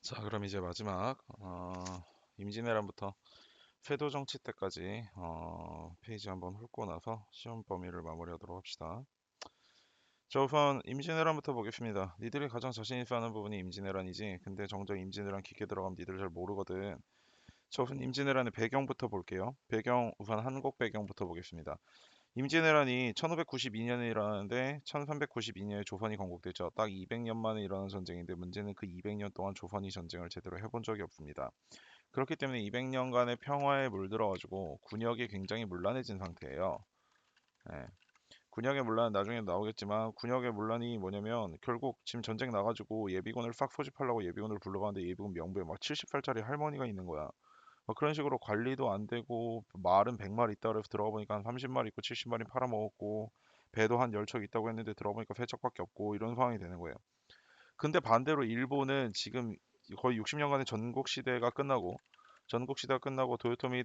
자, 그럼 이제 마지막 임진왜란부터 세도 정치 때까지 페이지 한번 훑고 나서 시험 범위를 마무리하도록 합시다. 자, 우선 임진왜란부터 보겠습니다. 니들이 가장 자신 있어 하는 부분이 임진왜란이지. 근데 정작 임진왜란 깊게 들어가면 니들 잘 모르거든. 자, 우선 임진왜란의 배경부터 볼게요. 배경 우선 한국 배경부터 보겠습니다. 임진왜란이 1592년에 일어나는데 1392년에 조선이 건국됐죠. 딱 200년 만에 일어난 전쟁인데 문제는 그 200년 동안 조선이 전쟁을 제대로 해본 적이 없습니다. 그렇기 때문에 200년간의 평화에 물들어가지고 군역이 굉장히 문란해진 상태예요. 예. 군역의 문란 나중에 나오겠지만 군역의 문란이 뭐냐면 결국 지금 전쟁 나가지고 예비군을 싹 소집하려고 예비군을 불러가는데 예비군 명부에 막 70살짜리 할머니가 있는 거야. 막 그런 식으로 관리도 안 되고 말은 100마리 있다 그래서 들어가 보니까 한 30마리 있고 70마리 팔아먹었고 배도 한 10척 있다고 했는데 들어가 보니까 3척밖에 없고 이런 상황이 되는 거예요. 근데 반대로 일본은 지금 거의 60년간의 전국 시대가 끝나고 도요토미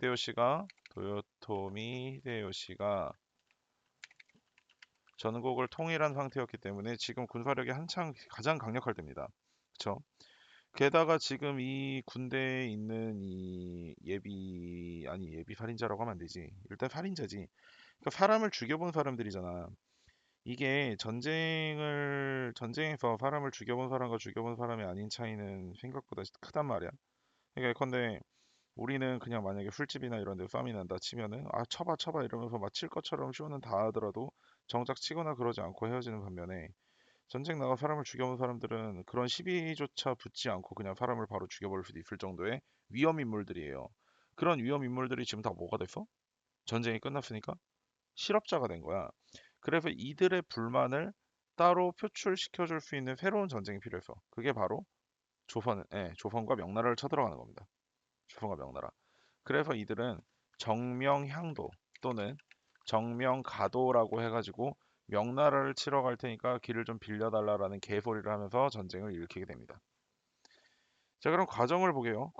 히데요시가 전국을 통일한 상태였기 때문에 지금 군사력이 한창 가장 강력할 때입니다. 그렇죠? 게다가 지금 이 군대에 있는 이 예비 살인자라고 하면 안 되지. 일단 살인자지. 그러니까 사람을 죽여본 사람들이잖아. 이게 전쟁에서 사람을 죽여본 사람과 죽여본 사람이 아닌 차이는 생각보다 크단 말이야. 그러니까 예컨대 우리는 그냥 만약에 술집이나 이런 데 싸움이 난다 치면은 아 쳐봐 쳐봐 이러면서 막 칠 것처럼 쇼는 다 하더라도 정작 치거나 그러지 않고 헤어지는 반면에 전쟁 나가 사람을 죽여본 사람들은 그런 시비조차 붙지 않고 그냥 사람을 바로 죽여버릴 수도 있을 정도의 위험 인물들이에요. 그런 위험 인물들이 지금 다 뭐가 됐어? 전쟁이 끝났으니까 실업자가 된 거야. 그래서 이들의 불만을 따로 표출시켜줄 수 있는 새로운 전쟁이 필요했어. 그게 바로 조선과 명나라를 쳐들어가는 겁니다. 조선과 명나라. 그래서 이들은 정명향도 또는 정명가도라고 해가지고 명나라를 치러 갈 테니까 길을 좀 빌려달라라는 개소리를 하면서 전쟁을 일으키게 됩니다. 자, 그럼 과정을 볼게요.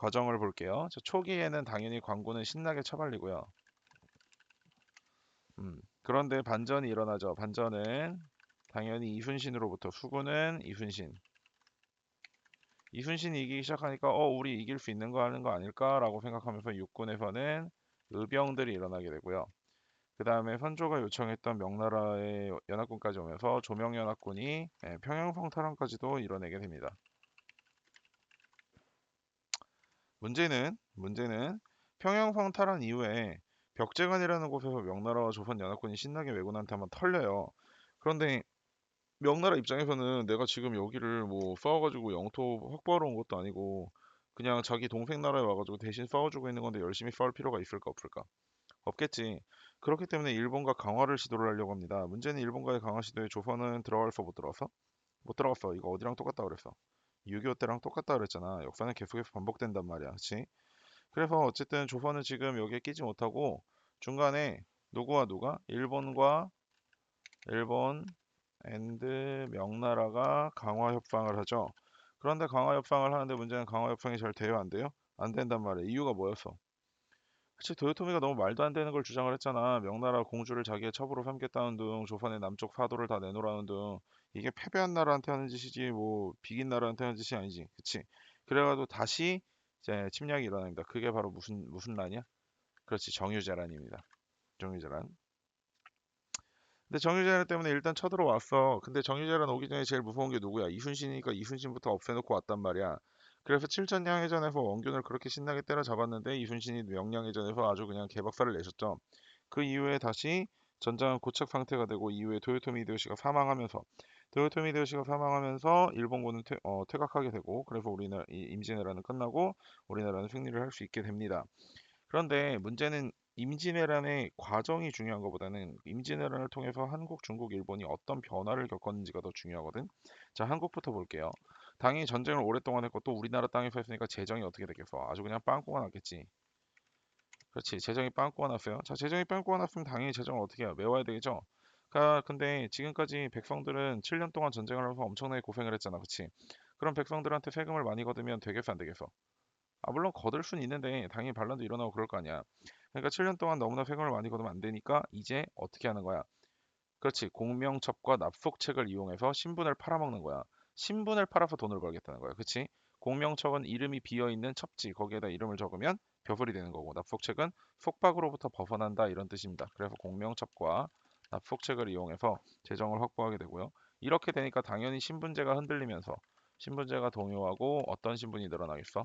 자, 초기에는 당연히 광군은 신나게 처발리고요. 그런데 반전이 일어나죠. 반전은 당연히 이순신으로부터 수군은 이순신이 이기기 시작하니까 우리 이길 수 있는 거 하는 거 아닐까라고 생각하면서 육군에서는 의병들이 일어나게 되고요. 그 다음에 선조가 요청했던 명나라의 연합군까지 오면서 조명연합군이 평양성 탈환까지도 이뤄내게 됩니다. 문제는 평양성 탈환 이후에 벽제관이라는 곳에서 명나라와 조선연합군이 신나게 왜군한테 한번 털려요. 그런데 명나라 입장에서는 내가 지금 여기를 뭐 싸워가지고 영토 확보하러 온 것도 아니고 그냥 자기 동생 나라에 와가지고 대신 싸워주고 있는 건데 열심히 싸울 필요가 있을까 없을까? 없겠지. 그렇기 때문에 일본과 강화를 시도를 하려고 합니다. 문제는 일본과의 강화 시도에 조선은 들어갈서 못 들어갔어? 못 들어갔어. 이거 어디랑 똑같다 그랬어? 6.25 때랑 똑같다 그랬잖아. 역사는 계속해서 반복된단 말이야. 그치? 그래서 어쨌든 조선은 지금 여기에 끼지 못하고 중간에 누구와 누가? 일본 앤드 명나라가 강화 협상을 하죠. 그런데 강화 협상을 하는데 문제는 강화 협상이 잘 돼요, 안 돼요? 안 된단 말이야. 이유가 뭐였어? 그치, 도요토미가 너무 말도 안 되는 걸 주장을 했잖아. 명나라 공주를 자기의 첩으로 삼겠다는 등 조선의 남쪽 사도를 다 내놓으라는 등 이게 패배한 나라한테 하는 짓이지 뭐 비긴 나라한테 하는 짓이 아니지. 그치? 그래가지고 다시 이제 침략이 일어납니다. 그게 바로 무슨 난이야? 그렇지, 정유재란입니다. 정유재란. 근데 정유재란 때문에 일단 쳐들어왔어. 근데 정유재란 오기 전에 제일 무서운 게 누구야? 이순신이니까 이순신부터 없애놓고 왔단 말이야. 그래서 칠천량해전에서 원균을 그렇게 신나게 때려잡았는데 이순신이 명량해전에서 아주 그냥 개박살을 내셨죠. 그 이후에 다시 전장은 고착 상태가 되고 이후에 도요토미 히데요시가 사망하면서 일본군은 퇴각하게 되고 그래서 우리나라 임진왜란은 끝나고 우리나라는 승리를 할 수 있게 됩니다. 그런데 문제는 임진왜란의 과정이 중요한 것보다는 임진왜란을 통해서 한국, 중국, 일본이 어떤 변화를 겪었는지가 더 중요하거든. 자, 한국부터 볼게요. 당연히 전쟁을 오랫동안 했고 또 우리나라 땅에서 했으니까 재정이 어떻게 되겠어? 아주 그냥 빵꾸가 났겠지. 그렇지, 재정이 빵꾸가 났어요. 자, 재정이 빵꾸가 났으면 당연히 재정을 어떻게 해요? 메워야 되겠죠. 근데 지금까지 백성들은 7년 동안 전쟁을 하면서 엄청나게 고생을 했잖아, 그치? 그럼 백성들한테 세금을 많이 걷으면 되겠어, 안 되겠어? 아, 물론 거들 수는 있는데 당연히 반란도 일어나고 그럴 거 아니야. 그러니까 7년 동안 너무나 세금을 많이 걷으면 안 되니까 이제 어떻게 하는 거야? 그렇지. 공명첩과 납속책을 이용해서 신분을 팔아먹는 거야. 신분을 팔아서 돈을 벌겠다는 거야. 그치? 공명척은 이름이 비어있는 첩지, 거기에다 이름을 적으면 벼슬이 되는 거고, 납속책은 속박으로부터 벗어난다 이런 뜻입니다. 그래서 공명첩과 납속책을 이용해서 재정을 확보하게 되고요. 이렇게 되니까 당연히 신분제가 흔들리면서 신분제가 동요하고 어떤 신분이 늘어나겠어?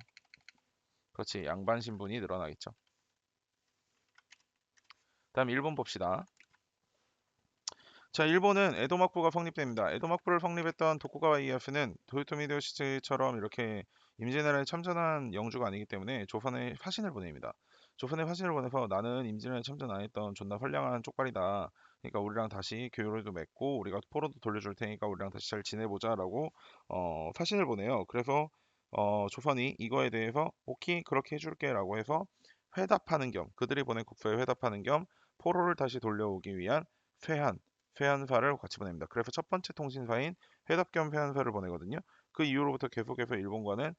그렇지, 양반 신분이 늘어나겠죠. 다음 일본 봅시다. 자, 일본은 에도 막부가 성립됩니다. 에도 막부를 성립했던 도쿠가와 이에야스는 도요토미 히데요시처럼 이렇게 임진왜란에 참전한 영주가 아니기 때문에 조선에 화신을 보냅니다. 조선에 화신을 보내서 나는 임진왜란에 참전 안 했던 존나 선량한 쪽발이다. 그러니까 우리랑 다시 교류도 맺고 우리가 포로도 돌려줄 테니까 우리랑 다시 잘 지내보자라고 화신을 보내요. 그래서 조선이 이거에 대해서 오케이 그렇게 해줄게라고 해서 회답하는 겸 그들이 보낸 국서에 회답하는 겸 포로를 다시 돌려오기 위한 쇠한 회한사를 같이 보냅니다. 그래서 첫 번째 통신사인 회답겸 회한사를 보내거든요. 그 이후로부터 계속해서 일본과는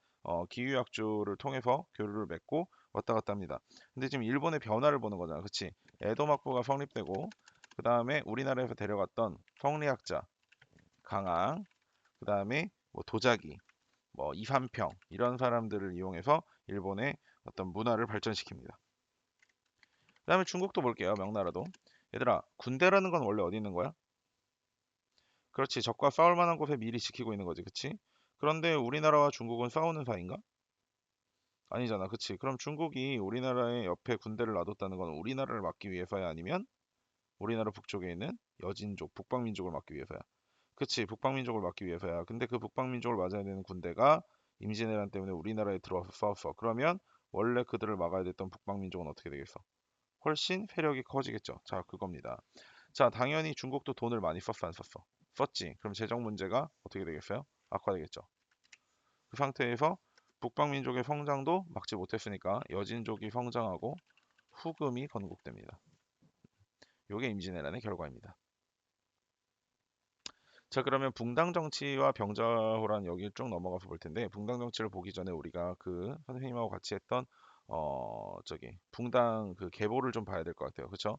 기후약주를 통해서 교류를 맺고 왔다 갔다 합니다. 근데 지금 일본의 변화를 보는 거잖아. 그치? 에도 막부가 성립되고 그 다음에 우리나라에서 데려갔던 성리학자 강항 그 다음에 뭐 도자기 뭐 이삼평 이런 사람들을 이용해서 일본의 어떤 문화를 발전시킵니다. 그 다음에 중국도 볼게요. 명나라도. 얘들아 군대라는 건 원래 어디 있는 거야? 그렇지. 적과 싸울 만한 곳에 미리 지키고 있는 거지. 그치? 그런데 우리나라와 중국은 싸우는 사이인가? 아니잖아. 그치? 그럼 중국이 우리나라의 옆에 군대를 놔뒀다는 건 우리나라를 막기 위해서야 아니면 우리나라 북쪽에 있는 여진족, 북방민족을 막기 위해서야. 그치? 북방민족을 막기 위해서야. 근데 그 북방민족을 맞아야 되는 군대가 임진왜란 때문에 우리나라에 들어와서 싸웠어. 그러면 원래 그들을 막아야 됐던 북방민족은 어떻게 되겠어? 훨씬 세력이 커지겠죠. 자, 그겁니다. 자, 당연히 중국도 돈을 많이 썼어, 안 썼어? 썼지. 그럼 재정 문제가 어떻게 되겠어요? 악화되겠죠. 그 상태에서 북방민족의 성장도 막지 못했으니까 여진족이 성장하고 후금이 건국됩니다. 요게 임진왜란의 결과입니다. 자, 그러면 붕당 정치와 병자호란 여기 쭉 넘어가서 볼 텐데 붕당 정치를 보기 전에 우리가 그 선생님하고 같이 했던 저기 붕당 그 계보를 좀 봐야 될 것 같아요. 그렇죠?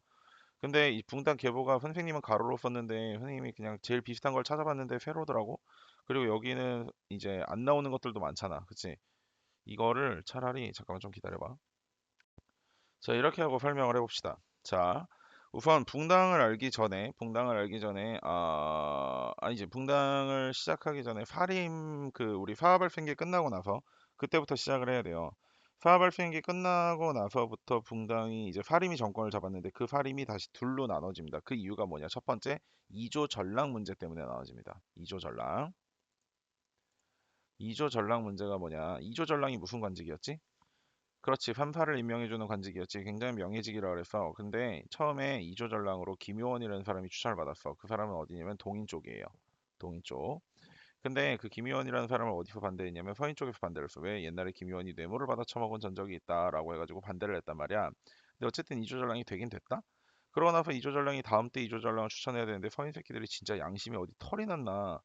근데 이 붕당 계보가 선생님은 가로로 썼는데 선생님이 그냥 제일 비슷한 걸 찾아봤는데 세로더라고. 그리고 여기는 이제 안 나오는 것들도 많잖아. 그치? 이거를 차라리 잠깐만 좀 기다려봐. 자, 이렇게 하고 설명을 해봅시다. 자, 우선 붕당을 알기 전에 아니지 붕당을 시작하기 전에 사림 그 우리 사발생기 끝나고 나서 그때부터 시작을 해야 돼요. 사발생기 끝나고 나서부터 붕당이 이제 사림이 정권을 잡았는데 그 사림이 다시 둘로 나눠집니다. 그 이유가 뭐냐? 첫 번째 이조 전랑 문제 때문에 나눠집니다. 이조 전랑. 이조 전랑 문제가 뭐냐? 이조 전랑이 무슨 관직이었지? 그렇지. 판사를 임명해주는 관직이었지. 굉장히 명예직이라 그랬어. 근데 처음에 이조전랑으로 김효원이라는 사람이 추천을 받았어. 그 사람은 어디냐면 동인 쪽이에요. 동인 쪽. 근데 그 김효원이라는 사람을 어디서 반대했냐면 서인 쪽에서 반대를 했어. 왜? 옛날에 김효원이 뇌물을 받아 처먹은 전적이 있다라고 해가지고 반대를 했단 말이야. 근데 어쨌든 이조전랑이 되긴 됐다. 그러고 나서 이조전랑이 다음 때 이조전랑을 추천해야 되는데 서인 새끼들이 진짜 양심이 어디 털이 났나.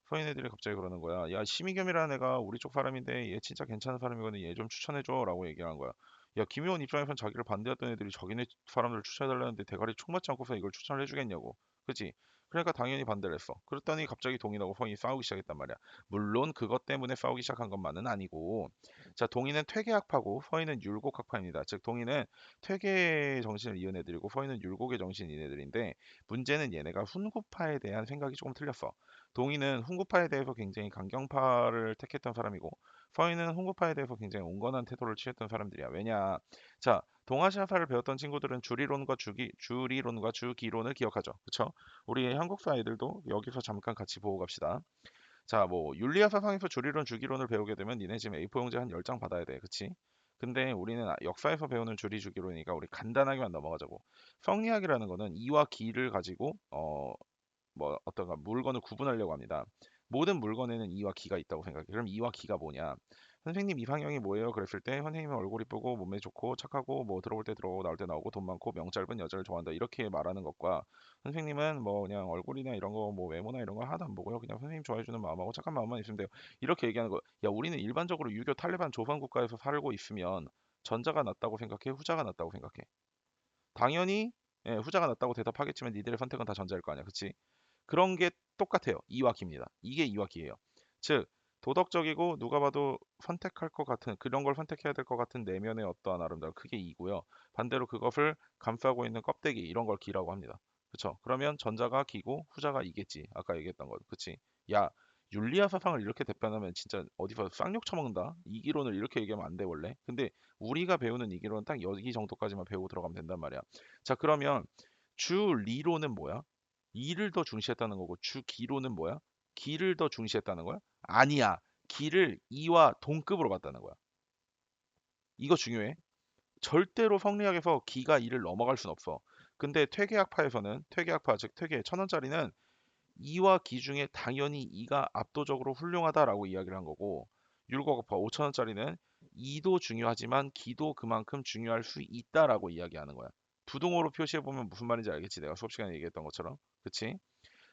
서인 애들이 갑자기 그러는 거야. 야, 심의겸이라는 애가 우리 쪽 사람인데 얘 진짜 괜찮은 사람이거든. 얘 좀 추천해줘. 라고 얘기한 거야. 야, 김의원 입장에선 자기를 반대했던 애들이 자기네 사람들을 추천해달라는데 대가리 총 맞지 않고서 이걸 추천을 해주겠냐고. 그치? 그러니까 당연히 반대를 했어. 그랬더니 갑자기 동인하고 서인이 싸우기 시작했단 말이야. 물론 그것 때문에 싸우기 시작한 것만은 아니고. 자, 동인은 퇴계학파고 서인은 율곡학파입니다. 즉, 동인은 퇴계 정신을 이은 애들이고 서인은 율곡의 정신을 이은 애들인데 문제는 얘네가 훈구파에 대한 생각이 조금 틀렸어. 동인은 훈구파에 대해서 굉장히 강경파를 택했던 사람이고 서인은 훈구파에 대해서 굉장히 온건한 태도를 취했던 사람들이야. 왜냐? 자, 동아시아사를 배웠던 친구들은 주리론과 주기론을 기억하죠. 그쵸? 우리 한국사 애들도 여기서 잠깐 같이 보고 갑시다. 자, 뭐 윤리학 사상에서 주리론, 주기론을 배우게 되면 니네 지금 A4 용지 한 10장 받아야 돼. 그치? 근데 우리는 역사에서 배우는 주리, 주기론이니까 우리 간단하게만 넘어가자고. 성리학이라는 거는 이와 기를 가지고 뭐 어떤가 물건을 구분하려고 합니다. 모든 물건에는 이와 기가 있다고 생각해. 그럼 이와 기가 뭐냐? 선생님 이상형이 뭐예요? 그랬을 때 선생님은 얼굴 이쁘고 몸매 좋고 착하고 뭐 들어올 때 들어오고 나올 때 나오고 돈 많고 명 짧은 여자를 좋아한다 이렇게 말하는 것과 선생님은 뭐 그냥 얼굴이나 이런 거 뭐 외모나 이런 거 하나도 안 보고요. 그냥 선생님 좋아해주는 마음하고 착한 마음만 있으면 돼요. 이렇게 얘기하는 거. 야, 우리는 일반적으로 유교 탈레반 조선 국가에서 살고 있으면 전자가 낫다고 생각해? 후자가 낫다고 생각해? 당연히 후자가 낫다고 대답하겠지만 니들의 선택은 다 전자일 거 아니야. 그치? 그런 게 똑같아요. 이와 기입니다. 이게 이와 기예요. 즉 도덕적이고 누가 봐도 선택할 것 같은 그런 걸 선택해야 될 것 같은 내면의 어떠한 아름다움 그게 이고요. 반대로 그것을 감싸고 있는 껍데기 이런 걸 기라고 합니다. 그쵸? 그러면 전자가 기고 후자가 이겠지. 아까 얘기했던 거. 그치? 야, 윤리화 사상을 이렇게 대표하면 진짜 어디서 쌍욕 처먹는다? 이기론을 이렇게 얘기하면 안 돼 원래. 근데 우리가 배우는 이기론은 딱 여기 정도까지만 배우고 들어가면 된단 말이야. 자, 그러면 주 리로는 뭐야? 이를 더 중시했다는 거고 주 기로는 뭐야? 기를 더 중시했다는 거야? 아니야. 기를 이와 동급으로 봤다는 거야. 이거 중요해. 절대로 성리학에서 기가 이를 넘어갈 순 없어. 근데 퇴계학파에서는 퇴계학파 즉 퇴계 천 원짜리는 이와 기 중에 당연히 이가 압도적으로 훌륭하다라고 이야기를 한 거고 율곡학파 5천 원짜리는 이도 중요하지만 기도 그만큼 중요할 수 있다라고 이야기하는 거야. 부동어로 표시해 보면 무슨 말인지 알겠지? 내가 수업 시간에 얘기했던 것처럼. 그치?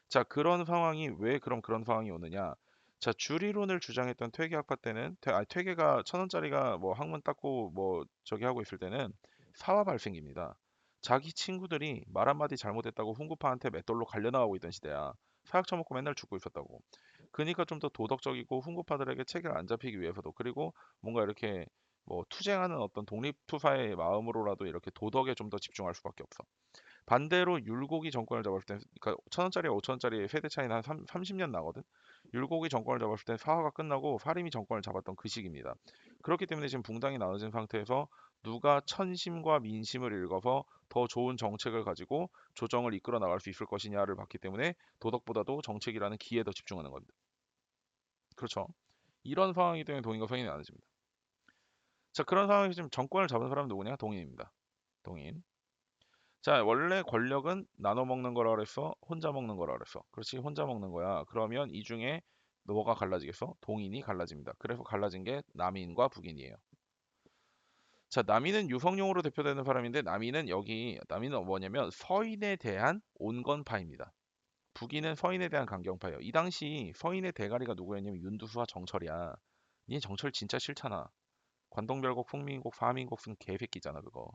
자, 그런 상황이 왜 그럼 그런 상황이 오느냐? 자, 주리론을 주장했던 퇴계학파 때는 퇴계가 천 원짜리가 뭐 학문 닦고 뭐 저기 하고 있을 때는 사화 발생깁니다. 자기 친구들이 말 한마디 잘못했다고 훈구파한테 맷돌로 갈려나가고 있던 시대야. 사약 처먹고 맨날 죽고 있었다고. 그러니까 좀 더 도덕적이고 훈구파들에게 체계를 안 잡히기 위해서도 그리고 뭔가 이렇게 뭐 투쟁하는 어떤 독립투사의 마음으로라도 이렇게 도덕에 좀 더 집중할 수밖에 없어. 반대로 율곡이 정권을 잡았을 때, 그러니까 천 원짜리와 오천 원짜리의 세대 차이는 한 30년 나거든. 율곡이 정권을 잡았을 때 사화가 끝나고 사림이 정권을 잡았던 그 시기입니다. 그렇기 때문에 지금 붕당이 나눠진 상태에서 누가 천심과 민심을 읽어서 더 좋은 정책을 가지고 조정을 이끌어 나갈 수 있을 것이냐를 봤기 때문에 도덕보다도 정책이라는 기에 더 집중하는 겁니다. 그렇죠. 이런 상황이기 때문에 동인과 서인이 나눠집니다. 자, 그런 상황에서 지금 정권을 잡은 사람은 누구냐? 동인입니다. 동인. 자, 원래 권력은 나눠 먹는 거라 그랬어? 혼자 먹는 거라 그랬어? 그렇지, 혼자 먹는 거야. 그러면 이 중에 뭐가 갈라지겠어? 동인이 갈라집니다. 그래서 갈라진 게 남인과 북인이에요. 자, 남인은 유성룡으로 대표되는 사람인데 남인은 뭐냐면 서인에 대한 온건파입니다. 북인은 서인에 대한 강경파예요. 이 당시 서인의 대가리가 누구였냐면 윤두수와 정철이야. 얘 정철 진짜 싫잖아. 관동별곡, 풍민곡, 사민곡 쓴 개새끼잖아 그거.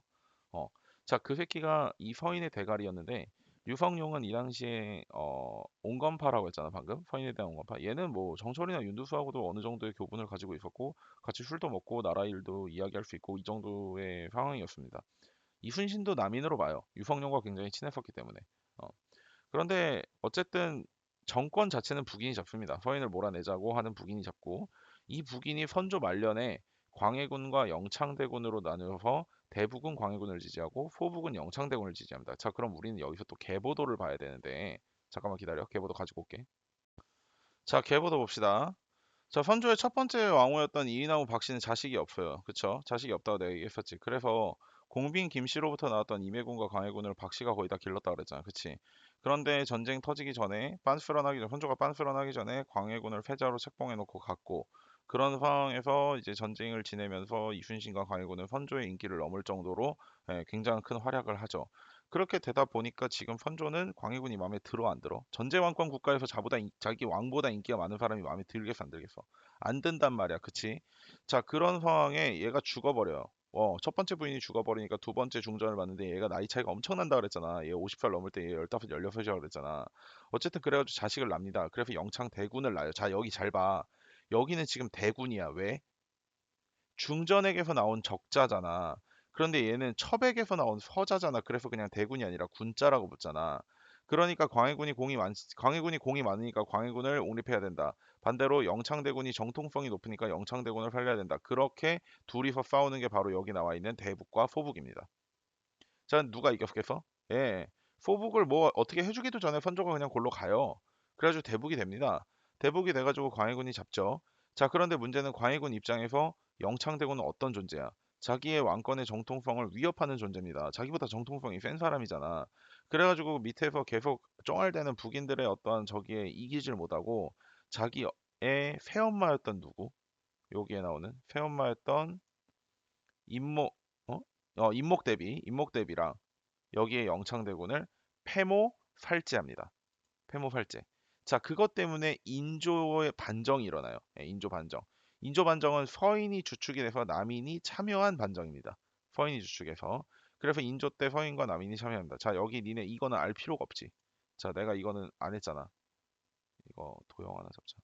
어. 자, 그 새끼가 이 서인의 대가리였는데 유성룡은 이 당시에 온건파라고 했잖아 방금 서인에 대한 온건파. 얘는 뭐 정철이나 윤두수하고도 어느 정도의 교분을 가지고 있었고 같이 술도 먹고 나라 일도 이야기할 수 있고 이 정도의 상황이었습니다. 이순신도 남인으로 봐요. 유성룡과 굉장히 친했었기 때문에. 어. 그런데 어쨌든 정권 자체는 북인이 잡습니다. 서인을 몰아내자고 하는 북인이 잡고 이 북인이 선조 말년에 광해군과 영창대군으로 나누어서 대북은 광해군을 지지하고 소북은 영창대군을 지지합니다. 자, 그럼 우리는 여기서 또 계보도를 봐야 되는데 잠깐만 기다려. 계보도 가지고 올게. 자, 계보도 봅시다. 자, 선조의 첫 번째 왕후였던 이인하고 박씨는 자식이 없어요. 그쵸? 자식이 없다고 내가 얘기했었지. 그래서 공빈 김씨로부터 나왔던 임해군과 광해군을 박씨가 거의 다 길렀다 그랬잖아. 그치? 그런데 전쟁 터지기 전에 선조가 빤스런하기 전에 광해군을 패자로 책봉해 놓고 갔고 그런 상황에서 이제 전쟁을 지내면서 이순신과 광해군은 선조의 인기를 넘을 정도로 굉장히 큰 활약을 하죠. 그렇게 되다 보니까 지금 선조는 광해군이 마음에 들어 안 들어? 전제왕권 국가에서 자기 왕보다 인기가 많은 사람이 마음에 들겠어 안 들겠어? 안 든단 말이야, 그치? 자, 그런 상황에 얘가 죽어버려요. 첫 번째 부인이 죽어버리니까 두 번째 중전을 받는데 얘가 나이 차이가 엄청난다 그랬잖아. 얘 50살 넘을 때 얘 15, 16이라 그랬잖아. 어쨌든 그래가지고 자식을 납니다. 그래서 영창 대군을 낳아요. 자, 여기 잘 봐. 여기는 지금 대군이야. 왜? 중전액에서 나온 적자잖아. 그런데 얘는 첩액에서 나온 서자잖아. 그래서 그냥 대군이 아니라 군자라고 붙잖아. 그러니까 광해군이 공이 많으니까 광해군을 옹립해야 된다. 반대로 영창대군이 정통성이 높으니까 영창대군을 살려야 된다. 그렇게 둘이서 싸우는 게 바로 여기 나와 있는 대북과 소북입니다. 자, 누가 이겼겠어? 예. 소북을 뭐 어떻게 해주기도 전에 선조가 그냥 골로 가요. 그래가지고 대북이 됩니다. 대북이 돼가지고 광해군이 잡죠. 자, 그런데 문제는 광해군 입장에서 영창대군은 어떤 존재야? 자기의 왕권의 정통성을 위협하는 존재입니다. 자기보다 정통성이 센 사람이잖아. 그래가지고 밑에서 계속 쫑알대는 북인들의 어떤 저기에 이기질 못하고 자기의 새엄마였던 누구? 여기에 나오는 새엄마였던 임목, 어? 임목대비랑 여기에 영창대군을 패모 살제합니다. 패모 살제. 자, 그것 때문에 인조의 반정이 일어나요. 인조 반정. 인조 반정은 서인이 주축이 돼서 남인이 참여한 반정입니다. 서인이 주축해서. 그래서 인조 때 서인과 남인이 참여합니다. 자, 여기 니네 이거는 알 필요가 없지. 자, 내가 이거는 안 했잖아. 이거 도형 하나 잡자.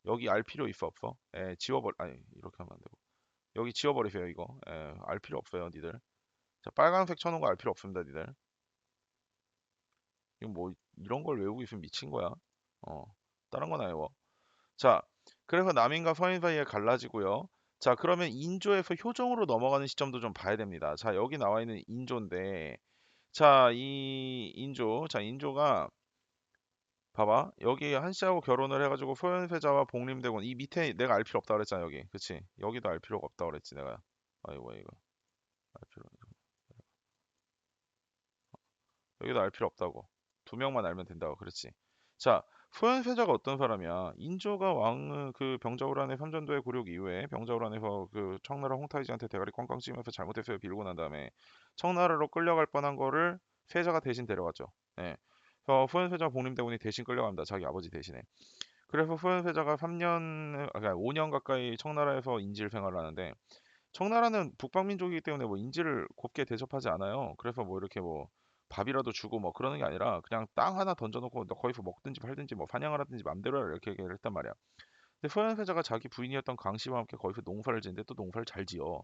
여기 알 필요 있어 없어? 아니 이렇게 하면 안 되고 여기 지워버리세요 이거. 알 필요 없어요 니들. 자 빨간색 쳐놓은 거 알 필요 없습니다 니들. 이거 뭐 이런 걸 외우고 있으면 미친 거야. 어 다른 건 아니고. 자 그래서 남인과 서인 사이에 갈라지고요. 자 그러면 인조에서 효종으로 넘어가는 시점도 좀 봐야 됩니다. 자 여기 나와 있는 인조인데 자 이 인조 자 인조가 봐봐 여기 한씨하고 결혼을 해가지고 소현세자와 복림대군 이 밑에 내가 알 필요 없다 그랬잖아 여기 그치 여기도 알 필요가 없다 그랬지 내가 아이고 이거 알 필요 여기도 알 필요 없다고 두 명만 알면 된다고 그랬지 자 소현세자가 어떤 사람이야 인조가 왕 그 병자호란의 삼전도의 굴욕 이후에 병자호란에서 그 청나라 홍타이지한테 대가리 꽝꽝 찌면서 잘못했어요 빌고 난 다음에 청나라로 끌려갈 뻔한 거를 세자가 대신 데려갔죠 예. 그래서 소현세자 복림대군이 대신 끌려갑니다 자기 아버지 대신에 그래서 소현세자가 3년, 그러니까 5년 가까이 청나라에서 인질 생활을 하는데 청나라는 북방민족이기 때문에 뭐 인질을 곱게 대접하지 않아요. 그래서 뭐 이렇게 뭐 밥이라도 주고 뭐 그러는 게 아니라 그냥 땅 하나 던져놓고 너 거기서 먹든지 팔든지 뭐 사냥을 하든지 맘대로 해라 이렇게 얘기를 했단 말이야. 근데 소현세자가 자기 부인이었던 강씨와 함께 거기서 농사를 짓는데 또 농사를 잘 지어.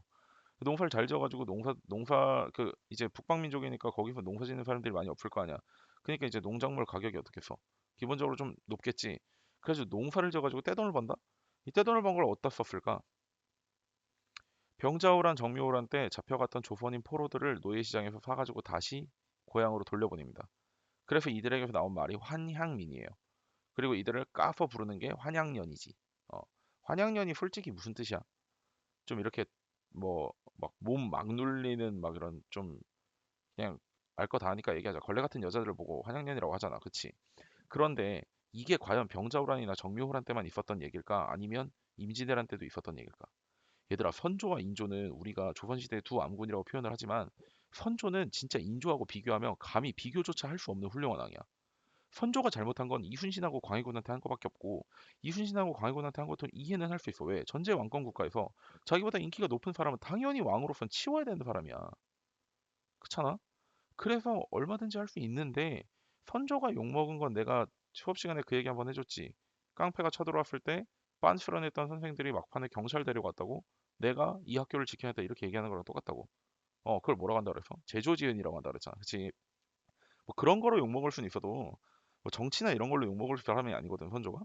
농사를 잘 지어가지고 농사 그 이제 북방민족이니까 거기서 농사 짓는 사람들이 많이 없을 거 아니야. 그러니까 이제 농작물 가격이 어떻겠어? 기본적으로 좀 높겠지. 그래서 농사를 지어가지고 떼돈을 번다? 이 떼돈을 번 걸 어디다 썼을까? 병자호란 정묘호란 때 잡혀갔던 조선인 포로들을 노예시장에서 사가지고 다시 고향으로 돌려보냅니다. 그래서 이들에게서 나온 말이 환향민이에요. 그리고 이들을 까서 부르는 게 환양년이지. 어, 환양년이 솔직히 무슨 뜻이야? 좀 이렇게 뭐 막 몸 막 눌리는 막 이런 좀 그냥 알 거 다 하니까 얘기하자. 걸레 같은 여자들을 보고 환양년이라고 하잖아. 그치? 그런데 이게 과연 병자호란이나 정묘호란 때만 있었던 얘기일까? 아니면 임진왜란 때도 있었던 얘기일까? 얘들아 선조와 인조는 우리가 조선시대의 두 암군이라고 표현을 하지만 선조는 진짜 인조하고 비교하면 감히 비교조차 할 수 없는 훌륭한 왕이야. 선조가 잘못한 건 이순신하고 광해군한테 한 거밖에 없고 이순신하고 광해군한테 한 것도 이해는 할 수 있어. 왜? 전제 왕권 국가에서 자기보다 인기가 높은 사람은 당연히 왕으로선 치워야 되는 사람이야. 그렇잖아? 그래서 얼마든지 할 수 있는데 선조가 욕먹은 건 내가 수업 시간에 그 얘기 한번 해줬지. 깡패가 쳐들어왔을 때 빤스런했던 선생들이 막판에 경찰 데려갔다고 내가 이 학교를 지켜야 돼 이렇게 얘기하는 거랑 똑같다고. 그걸 뭐라고 한다 그랬어? 제조지은이라고 한다 그랬잖아. 그치? 뭐 그런 거로 욕먹을 수는 있어도 뭐 정치나 이런 걸로 욕먹을 사람이 아니거든 선조가.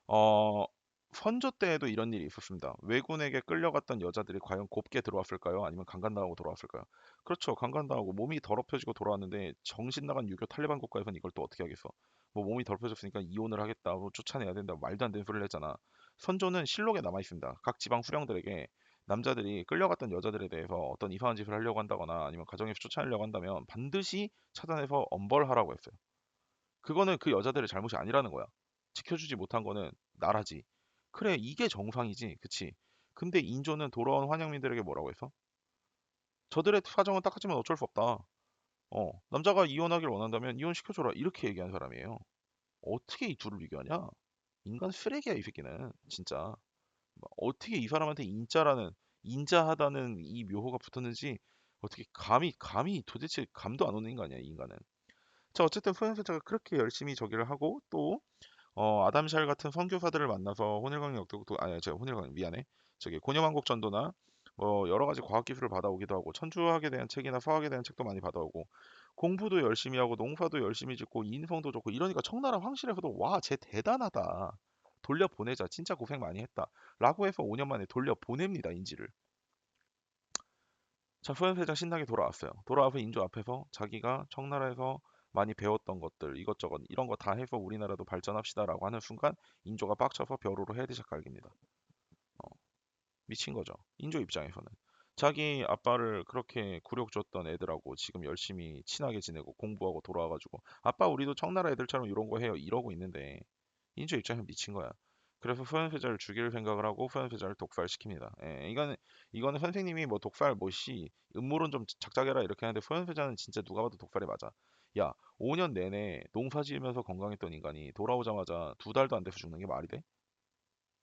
어, 선조 때에도 이런 일이 있었습니다. 왜군에게 끌려갔던 여자들이 과연 곱게 들어왔을까요? 아니면 강간당하고 돌아왔을까요? 그렇죠. 강간당하고 몸이 더럽혀지고 돌아왔는데 정신 나간 유교 탈레반 국가에선 이걸 또 어떻게 하겠어? 뭐 몸이 더럽혀졌으니까 이혼을 하겠다, 뭐 쫓아내야 된다, 말도 안 되는 소리를 했잖아. 선조는 실록에 남아 있습니다. 각 지방 후령들에게 남자들이 끌려갔던 여자들에 대해서 어떤 이상한 짓을 하려고 한다거나 아니면 가정에서 쫓아내려고 한다면 반드시 차단해서 엄벌하라고 했어요. 그거는 그 여자들의 잘못이 아니라는 거야. 지켜주지 못한 거는 나라지. 그래, 이게 정상이지. 그치? 근데 인조는 돌아온 환양민들에게 뭐라고 했어? 저들의 사정은 딱하지만 어쩔 수 없다. 남자가 이혼하길 원한다면 이혼시켜줘라. 이렇게 얘기한 사람이에요. 어떻게 이 둘을 비교하냐? 인간 쓰레기야, 이 새끼는. 진짜. 어떻게 이 사람한테 인자하다는 이 묘호가 붙었는지 어떻게 감히 도대체 감도 안 오는 인간이야, 이 인간은. 자, 어쨌든 소현세자가 그렇게 열심히 저기를 하고 또 아담샬 같은 선교사들을 만나서 혼혈광 역도 아니 저 혼혈광 미안해 저기 고려왕국 전도나 뭐 여러 가지 과학 기술을 받아오기도 하고 천주학에 대한 책이나 서학에 대한 책도 많이 받아오고 공부도 열심히 하고 농사도 열심히 짓고 인성도 좋고 이러니까 청나라 황실에서도 와 쟤 대단하다 돌려보내자 진짜 고생 많이 했다 라고 해서 5년 만에 돌려보냅니다 인지를. 자, 소현세자 신나게 돌아왔어요. 돌아와서 인조 앞에서 자기가 청나라에서 많이 배웠던 것들 이것저것 이런 거 다 해서 우리나라도 발전합시다라고 하는 순간 인조가 빡쳐서 벼루로 헤드샷 갈깁니다. 어, 미친 거죠. 인조 입장에서는. 자기 아빠를 그렇게 굴욕 줬던 애들하고 지금 열심히 친하게 지내고 공부하고 돌아와가지고 아빠 우리도 청나라 애들처럼 이런 거 해요 이러고 있는데 인조 입장에서 미친 거야. 그래서 소현세자를 죽일 생각을 하고 소현세자를 독살시킵니다. 이거는 선생님이 뭐 독살 뭐씨 음모론 좀 작작해라 이렇게 하는데 소현세자는 진짜 누가 봐도 독살이 맞아. 야, 5년 내내 농사 지으면서 건강했던 인간이 돌아오자마자 두 달도 안 돼서 죽는 게 말이 돼?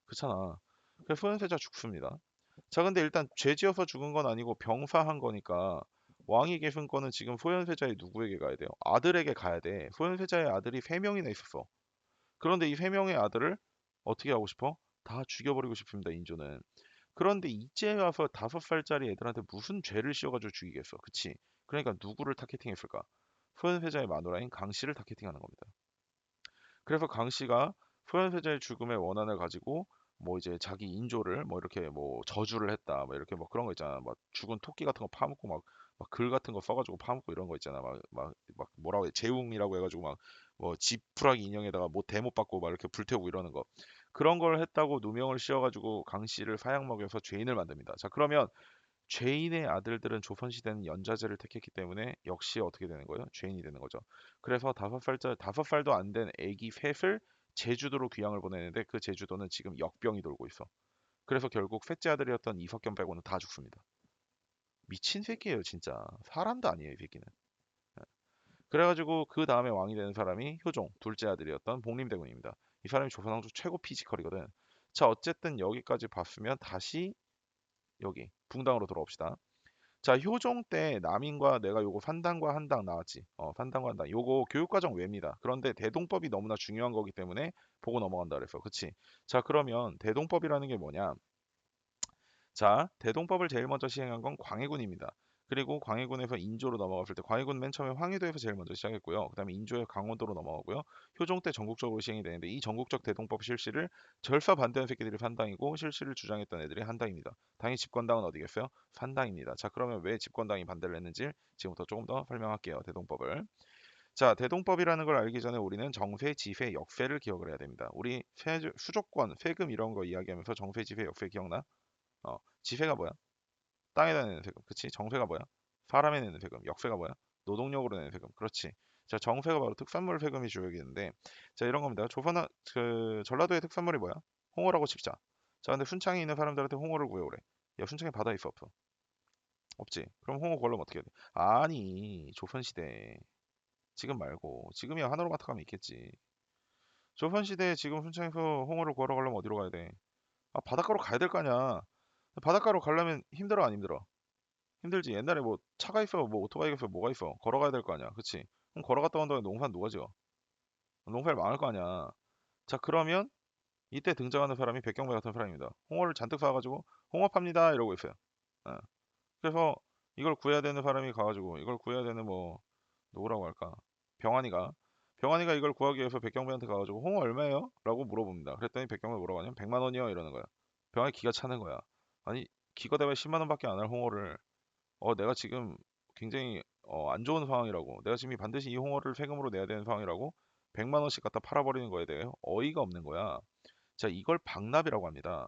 그렇잖아. 그래서 소현세자 죽습니다. 자, 근데 일단 죄 지어서 죽은 건 아니고 병사한 거니까 왕위 계승권은 지금 소현세자의 누구에게 가야 돼요? 아들에게 가야 돼. 소현세자의 아들이 3명이나 있었어. 그런데 이 3명의 아들을 어떻게 하고 싶어? 다 죽여버리고 싶습니다, 인조는. 그런데 이제 와서 5살짜리 애들한테 무슨 죄를 씌워가지고 죽이겠어. 그치? 그러니까 누구를 타겟팅했을까? 소현세자의 마누라인 강 씨를 타겟팅하는 겁니다. 그래서 강 씨가 소현세자의 죽음의 원한을 가지고 뭐 이제 자기 인조를 뭐 이렇게 뭐 저주를 했다 뭐 이렇게 뭐 그런 거 있잖아. 막 죽은 토끼 같은 거 파묻고 막 글 같은 거 써가지고 파묻고 이런 거 있잖아. 막 뭐라고 해 재웅이라고 해가지고 막 뭐 지푸라기 인형에다가 뭐 대못 받고 막 이렇게 불태우고 이러는 거 그런 걸 했다고 누명을 씌워가지고 강 씨를 사형 먹여서 죄인을 만듭니다. 자 그러면 죄인의 아들들은 조선시대는 연좌제를 택했기 때문에 역시 어떻게 되는 거예요? 죄인이 되는 거죠. 그래서 5살도 안 된 애기 셋을 제주도로 귀향을 보내는데 그 제주도는 지금 역병이 돌고 있어. 그래서 결국 셋째 아들이었던 이석경 빼고는 다 죽습니다. 미친 새끼예요, 진짜. 사람도 아니에요, 이 새끼는. 예. 그래가지고 그 다음에 왕이 되는 사람이 효종, 둘째 아들이었던 복림대군입니다. 이 사람이 조선왕조 최고 피지컬이거든. 자, 어쨌든 여기까지 봤으면 다시 여기 붕당으로 돌아옵시다. 자, 효종 때 남인과 내가 요거 산당과 한당 나왔지. 산당과 한당. 요거 교육과정 외입니다. 그런데 대동법이 너무나 중요한 거기 때문에 보고 넘어간다 그래서. 그치? 자, 그러면 대동법이라는 게 뭐냐? 자, 대동법을 제일 먼저 시행한 건 광해군입니다. 그리고 광해군에서 인조로 넘어갔을 때 광해군 맨 처음에 황해도에서 제일 먼저 시작했고요. 그다음에 인조에 강원도로 넘어가고요. 효종 때 전국적으로 시행이 되는데 이 전국적 대동법 실시를 절사 반대한 새끼들이 산당이고 실시를 주장했던 애들이 한당입니다. 당연히 집권당은 어디겠어요? 산당입니다. 자, 그러면 왜 집권당이 반대를 했는지 지금부터 조금 더 설명할게요. 대동법을. 자, 대동법이라는 걸 알기 전에 우리는 정세, 지세, 역세를 기억을 해야 됩니다. 우리 수조권, 세금 이런 거 이야기하면서 정세, 지세, 역세 기억나? 지세가 뭐야? 땅에다 내는 세금. 그치? 정세가 뭐야? 사람에 내는 세금. 역세가 뭐야? 노동력으로 내는 세금. 그렇지. 자, 정세가 바로 특산물 세금이 주역이는데, 자, 이런 겁니다. 전라도의 특산물이 뭐야? 홍어라고 칩자. 자, 근데 순창에 있는 사람들한테 홍어를 구해오래. 야, 순창에 바다 있어, 없어? 없지. 그럼 홍어 구하려면 어떻게 해야 돼? 아니, 조선시대. 지금 말고. 지금이야 하나로마트 가면 있겠지. 조선시대에 지금 순창에서 홍어를 구하러 가려면 어디로 가야 돼? 아, 바닷가로 가야 될 거 아니야. 바닷가로 가려면 힘들어, 안 힘들어? 힘들지. 옛날에 뭐 차가 있어, 뭐 오토바이가 있어, 뭐가 있어. 걸어가야 될 거 아니야. 그치? 그럼 걸어갔다 온 다음에 농사 누가 지어? 농사를 망할 거 아니야. 자, 그러면 이때 등장하는 사람이 백경배 같은 사람입니다. 홍어를 잔뜩 사가지고 홍어 팝니다 이러고 있어요. 예. 그래서 이걸 구해야 되는 사람이 가가지고 이걸 구해야 되는 뭐 누구라고 할까? 병환이가 병환이가 이걸 구하기 위해서 백경배한테 가가지고 홍어 얼마예요? 라고 물어봅니다. 그랬더니 백경배 뭐라고 하냐면 100만 원이요 이러는 거야. 병환이 기가 차는 거야. 아니 기껏해야 10만 원밖에 안 할 홍어를 내가 지금 굉장히 안 좋은 상황이라고. 내가 지금 반드시 이 홍어를 세금으로 내야 되는 상황이라고 100만 원씩 갖다 팔아버리는 거에 대해 어이가 없는 거야. 자, 이걸 박납이라고 합니다.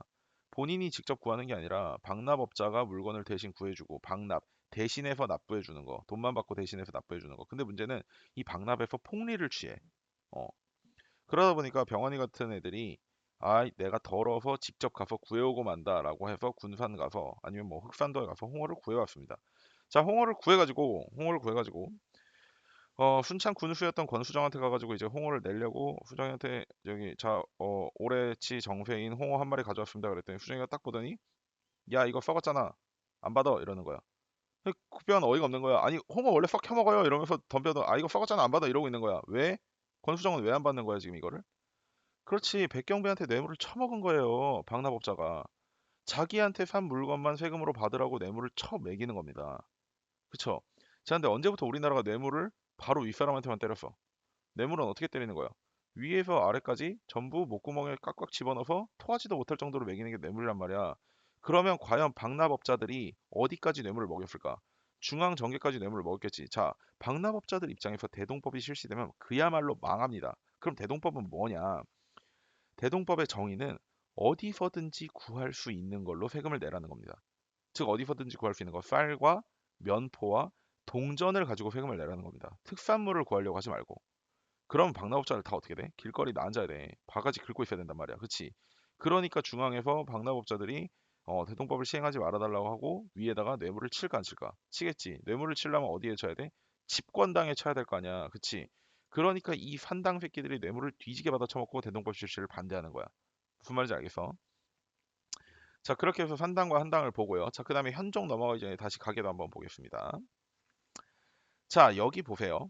본인이 직접 구하는 게 아니라 박납업자가 물건을 대신 구해주고 박납 대신해서 납부해주는 거. 돈만 받고 대신해서 납부해주는 거. 근데 문제는 이 박납에서 폭리를 취해. 어, 그러다 보니까 병원이 같은 애들이 내가 더러워서 직접 가서 구해오고 만다라고 해서 군산 가서 아니면 뭐 흑산도에 가서 홍어를 구해왔습니다. 자, 홍어를 구해가지고 순창 군수였던 권수정한테 가가지고 이제 홍어를 내려고 수정이한테 여기 올해치 정세인 홍어 한 마리 가져왔습니다. 그랬더니 수정이가 딱 보더니 야 이거 썩었잖아. 안 받아 이러는 거야. 급변 어이가 없는 거야. 아니 홍어 원래 썩혀 먹어요 이러면서 덤벼도 이거 썩었잖아 안 받아 이러고 있는 거야. 왜? 권수정은 왜 안 받는 거야 지금 이거를? 그렇지. 백경배한테 뇌물을 쳐먹은 거예요. 박납업자가. 자기한테 산 물건만 세금으로 받으라고 뇌물을 쳐매기는 겁니다. 그쵸? 자, 근데 언제부터 우리나라가 뇌물을 바로 윗사람한테만 때렸어? 뇌물은 어떻게 때리는 거야? 위에서 아래까지 전부 목구멍에 꽉꽉 집어넣어서 토하지도 못할 정도로 매기는 게 뇌물이란 말이야. 그러면 과연 박납업자들이 어디까지 뇌물을 먹였을까? 중앙 정계까지 뇌물을 먹였겠지. 자, 박납업자들 입장에서 대동법이 실시되면 그야말로 망합니다. 그럼 대동법은 뭐냐? 대동법의 정의는 어디서든지 구할 수 있는 걸로 세금을 내라는 겁니다. 즉 어디서든지 구할 수 있는 거 쌀과 면포와 동전을 가지고 세금을 내라는 겁니다. 특산물을 구하려고 하지 말고. 그럼 박납업자들 다 어떻게 돼? 길거리 나앉아야 돼. 바가지 긁고 있어야 된단 말이야. 그치? 그러니까 중앙에서 박납업자들이 대동법을 시행하지 말아달라고 하고 위에다가 뇌물을 칠까 안 칠까? 치겠지. 뇌물을 치려면 어디에 쳐야 돼? 집권당에 쳐야 될 거 아니야. 그치? 그러니까 이 산당 새끼들이 뇌물을 뒤지게 받아 처먹고 대동법 실시를 반대하는 거야. 무슨 말인지 알겠어? 자, 그렇게 해서 산당과 한당을 보고요. 자, 그 다음에 현종 넘어가기 전에 다시 가계도 한번 보겠습니다. 자, 여기 보세요.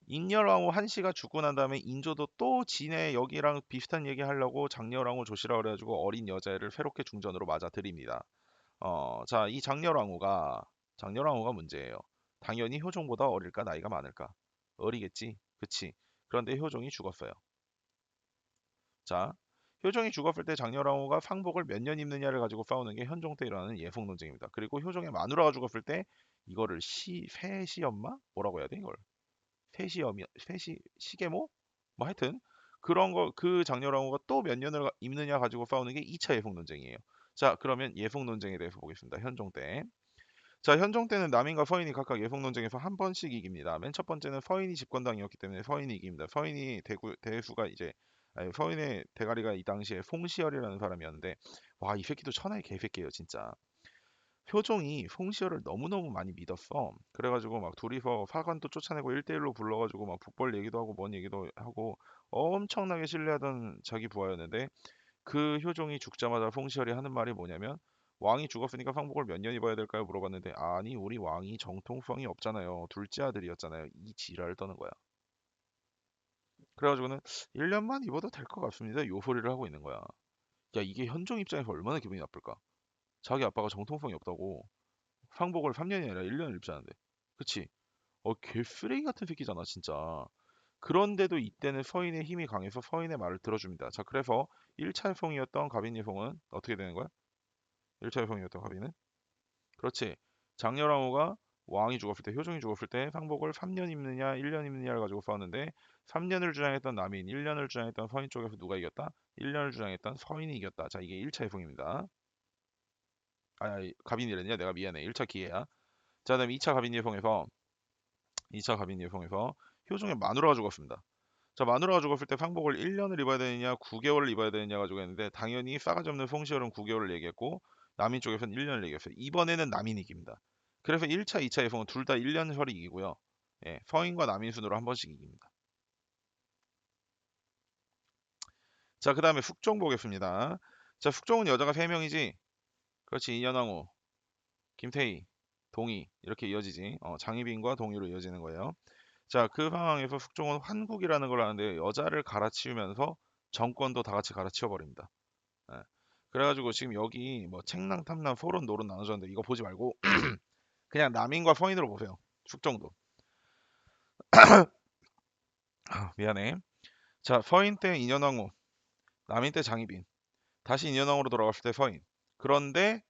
인렬왕후 한씨가 죽고 난 다음에 인조도 또 지네 여기랑 비슷한 얘기 하려고 장렬왕후 조시라 그래가지고 어린 여자애를 새롭게 중전으로 맞아들입니다. 자, 이 장렬왕후가 문제예요. 당연히 효종보다 어릴까 나이가 많을까? 어리겠지, 그치? 그런데 효종이 죽었어요. 자, 효종이 죽었을 때 장렬왕후가 상복을 몇 년 입느냐를 가지고 싸우는 게 현종 때 일어나는 예속 논쟁입니다. 그리고 효종의 마누라가 죽었을 때 이거를 세시엄마? 뭐라고 해야 돼 이걸? 세시 시계모? 뭐 하여튼 그런 거 그 장렬왕후가 또 몇 년을 입느냐 가지고 싸우는 게 2차 예속 논쟁이에요. 자, 그러면 예속 논쟁에 대해서 보겠습니다. 현종 때. 자, 현종 때는 남인과 서인이 각각 예속 논쟁에서 한 번씩 이깁니다. 맨 첫 번째는 서인이 집권당이었기 때문에 서인이 이깁니다. 서인이 대수가 이제 아니, 서인의 대가리가 이 당시에 송시열이라는 사람이었는데 와, 이 새끼도 천하의 개새끼예요, 진짜. 효종이 송시열을 너무너무 많이 믿었어. 그래가지고 막 둘이서 사관도 쫓아내고 1대1로 불러가지고 막 북벌 얘기도 하고 뭔 얘기도 하고 엄청나게 신뢰하던 자기 부하였는데 그 효종이 죽자마자 송시열이 하는 말이 뭐냐면 왕이 죽었으니까 상복을 몇 년 입어야 될까요? 물어봤는데 아니 우리 왕이 정통성이 없잖아요. 둘째 아들이었잖아요. 이 지랄을 떠는 거야. 그래가지고는 1년만 입어도 될 것 같습니다. 요 소리를 하고 있는 거야. 야 이게 현종 입장에서 얼마나 기분이 나쁠까? 자기 아빠가 정통성이 없다고 상복을 3년이 아니라 1년을 입자는데. 그치? 개쓰레기 같은 새끼잖아, 진짜. 그런데도 이때는 서인의 힘이 강해서 서인의 말을 들어줍니다. 자, 그래서 1차 예성이었던 가빈예성은 어떻게 되는 거야? 1차 예성이었던 가빈은? 그렇지. 장렬왕후가 왕이 죽었을 때, 효종이 죽었을 때 상복을 3년 입느냐, 1년 입느냐를 가지고 싸웠는데 3년을 주장했던 남인, 1년을 주장했던 서인 쪽에서 누가 이겼다? 1년을 주장했던 서인이 이겼다. 자, 이게 1차 예성입니다. 가빈이랬냐? 내가 미안해. 1차 기회야. 자, 그다음 2차 가빈 예성에서 효종의 마누라가 죽었습니다. 자, 마누라가 죽었을 때 상복을 1년을 입어야 되느냐, 9개월을 입어야 되느냐 가지고 했는데 당연히 싸가지 없는 송시열은 9개월을 얘기했고 남인 쪽에서는 1년을 얘기했어요. 이번에는 남인이 이깁니다. 그래서 1차, 2차 예성은 둘 다 1년 설이 이기고요. 예, 서인과 남인 순으로 한 번씩 이깁니다. 자, 그 다음에 숙종 보겠습니다. 자, 숙종은 여자가 3명이지. 그렇지, 인현왕후, 김태희, 동희 이렇게 이어지지. 장희빈과 동희로 이어지는 거예요. 자, 그 상황에서 숙종은 환국이라는 걸 하는데 여자를 갈아치우면서 정권도 다 같이 갈아치워 버립니다. 예. 그래가지고 지금 여기 뭐 책랑 탐랑 소론 노론 나눠졌는데 이거 보지 말고 그냥 남인과 서인으로 보세요. 숙종도. 미안해. 자, 서인 때 인현왕후, 남인 때 장희빈, 다시 인현왕후로 돌아갔을 때 서인. 그런데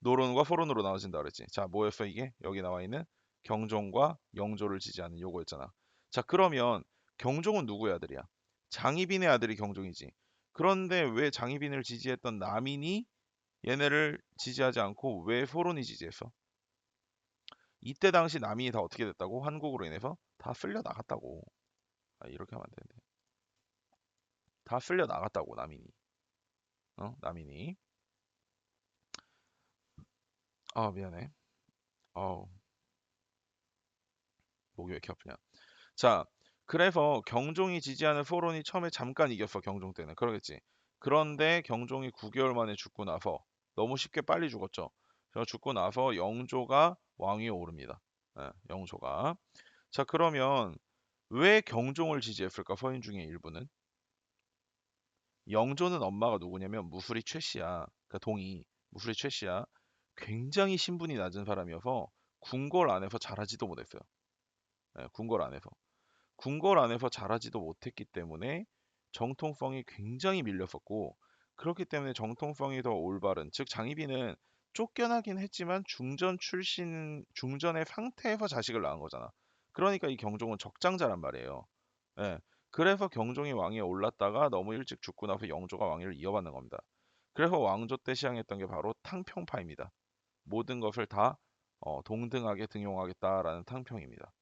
노론과 소론으로 나눠진다 그랬지. 자, 뭐였어 이게? 여기 나와 있는 경종과 영조를 지지하는 요거였잖아. 자, 그러면 경종은 누구의 아들이야? 장희빈의 아들이 경종이지. 그런데 왜 장희빈을 지지했던 남인이 얘네를 지지하지 않고 왜 소론이 지지했어? 이때 당시 남인이 다 어떻게 됐다고? 한국으로 인해서 다 쓸려 나갔다고. 이렇게 하면 안 되는데. 다 쓸려 나갔다고 남인이. 남인이. 미안해. 어, 목이 왜 이렇게 아프냐. 자, 그래서 경종이 지지하는 소론이 처음에 잠깐 이겼어, 경종 때는. 그러겠지. 그런데 경종이 9개월 만에 죽고 나서 너무 쉽게 빨리 죽었죠. 그래서 죽고 나서 영조가 왕위에 오릅니다. 영조가. 자, 그러면 왜 경종을 지지했을까? 서인 중에 일부는. 영조는 엄마가 누구냐면 무술이 최씨야. 그러니까 동이 무술이 최씨야. 굉장히 신분이 낮은 사람이어서 궁궐 안에서 잘하지도 못했어요. 궁궐 안에서. 궁궐 안에서 잘하지도 못했기 때문에 정통성이 굉장히 밀렸었고 그렇기 때문에 정통성이 더 올바른 즉 장희빈은 쫓겨나긴 했지만 중전의 상태에서 자식을 낳은 거잖아. 그러니까 이 경종은 적장자란 말이에요. 예. 그래서 경종이 왕위에 올랐다가 너무 일찍 죽고 나서 영조가 왕위를 이어받는 겁니다. 그래서 왕조 때 시행했던 게 바로 탕평파입니다. 모든 것을 다 동등하게 등용하겠다라는 탕평입니다.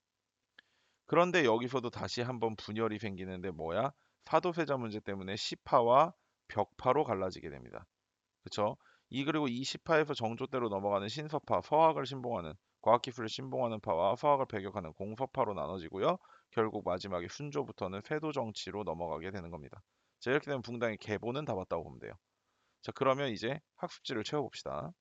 그런데 여기서도 다시 한번 분열이 생기는데 뭐야? 사도세자 문제 때문에 시파와 벽파로 갈라지게 됩니다. 그쵸? 그리고 이 시파에서 정조대로 넘어가는 신서파, 서학을 신봉하는 과학기술을 신봉하는 파와 서학을 배격하는 공서파로 나눠지고요. 결국 마지막에 순조부터는 세도 정치로 넘어가게 되는 겁니다. 자, 이렇게 되면 붕당의 계보는 다 봤다고 보면 돼요. 자, 그러면 이제 학습지를 채워봅시다.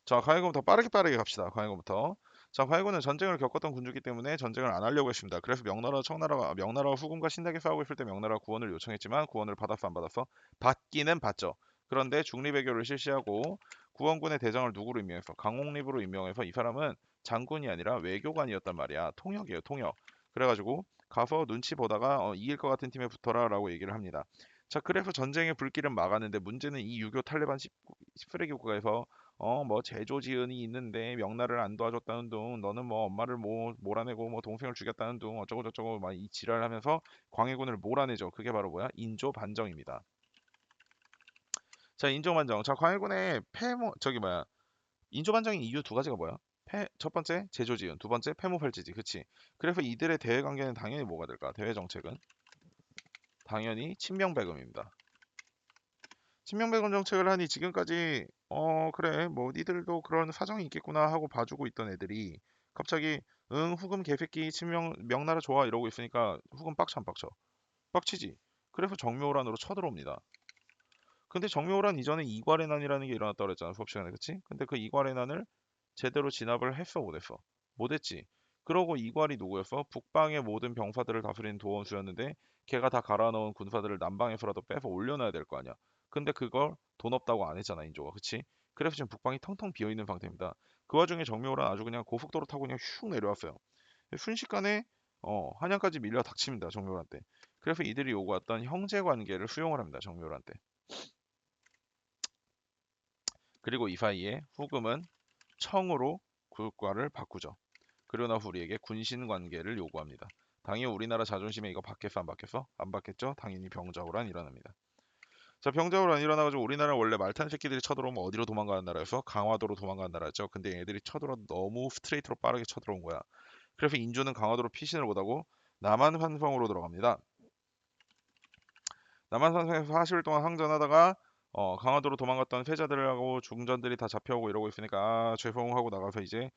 자, 강의금부터 빠르게 갑시다. 강의금부터. 자, 화해군은 전쟁을 겪었던 군주이기 때문에 전쟁을 안 하려고 했습니다. 그래서 명나라와 후금과 신나게 싸우고 있을 때 명나라가 구원을 요청했지만 구원을 받았어 안 받았어? 받기는 받죠. 그런데 중립외교를 실시하고 구원군의 대장을 누구로 임명했어? 강홍립으로 임명해서 이 사람은 장군이 아니라 외교관이었단 말이야. 통역이에요, 통역. 그래가지고 가서 눈치 보다가 이길 것 같은 팀에 붙어라라고 얘기를 합니다. 자, 그래서 전쟁의 불길은 막았는데 문제는 이 유교 탈레반 10세기 국가에서 뭐 제조지은이 있는데 명나라를 안 도와줬다는 둥, 너는 뭐 엄마를 뭐 몰아내고 뭐 동생을 죽였다는 둥, 어쩌고 저쩌고 막 이 지랄하면서 광해군을 몰아내죠. 그게 바로 뭐야? 인조 반정입니다. 자, 인조 반정. 자, 광해군의 폐모 저기 뭐야? 인조 반정의 이유 두 가지가 뭐야? 첫 번째 제조지은, 두 번째 폐모팔찌지, 그치? 그래서 이들의 대외 관계는 당연히 뭐가 될까? 대외 정책은 당연히 친명배금입니다. 친명배금 정책을 하니 지금까지 그래 뭐 니들도 그런 사정이 있겠구나 하고 봐주고 있던 애들이 갑자기 응 후금 개새끼 친명 명나라 좋아 이러고 있으니까 후금 빡쳐 안 빡쳐? 빡치지. 그래서 정묘호란으로 쳐들어옵니다. 근데 정묘호란 이전에 이괄의 난이라는 게 일어났다고 그랬잖아 수업 시간에, 그치? 근데 그 이괄의 난을 제대로 진압을 했어 못 했어? 못 했지. 그러고 이괄이 누구였어? 북방의 모든 병사들을 다스리는 도원수였는데 걔가 다 갈아넣은 군사들을 남방에서라도 빼서 올려놔야 될 거 아니야. 근데 그걸 돈 없다고 안 했잖아 인조가, 그치? 그래서 지금 북방이 텅텅 비어있는 상태입니다. 그 와중에 정묘호란 아주 그냥 고속도로 타고 그냥 슉 내려왔어요. 순식간에 한양까지 밀려 닥칩니다 정묘호란 때. 그래서 이들이 요구했던 형제 관계를 수용을 합니다 정묘호란 때. 그리고 이 사이에 후금은 청으로 국가를 바꾸죠. 그러고 나서 우리에게 군신 관계를 요구합니다. 당연히 우리나라 자존심에 이거 받겠어 안 받겠어? 안 받겠죠? 당연히 병자호란 일어납니다. 자, 병자호란 일어나가지고 우리나라 원래 말탄 새끼들이 쳐들어오면 어디로 도망가는 나라였어? 강화도로 도망가는 나라였죠. 근데 얘들이 쳐들어도 너무 스트레이트로 빠르게 쳐들어온 거야. 그래서 인조는 강화도로 피신을 못하고 남한산성으로 들어갑니다. 남한산성에서 40일 동안 항전하다가 강화도로 도망갔던 패자들하고 중전들이 다 잡혀오고 이러고 있으니까 죄송하고 나가서 이제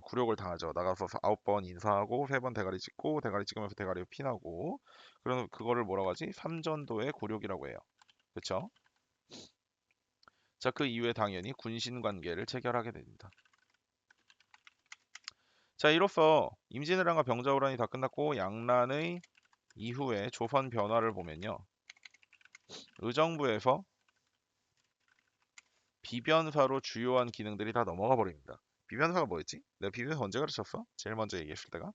굴욕을 당하죠. 나가서 9번 인사하고 3번 대가리 찍고 대가리 찍으면서 대가리 피나고 그런 그거를 뭐라고 하지? 삼전도의 굴욕이라고 해요. 그쵸? 자, 그 이후에 당연히 군신 관계를 체결하게 됩니다. 자, 이로써 임진왜란과 병자호란이 다 끝났고 양란의 이후에 조선 변화를 보면요. 의정부에서 비변사로 주요한 기능들이 다 넘어가 버립니다. 비변사가 뭐였지? 내가 비변사 언제 가르쳤어? 제일 먼저 얘기했을 때가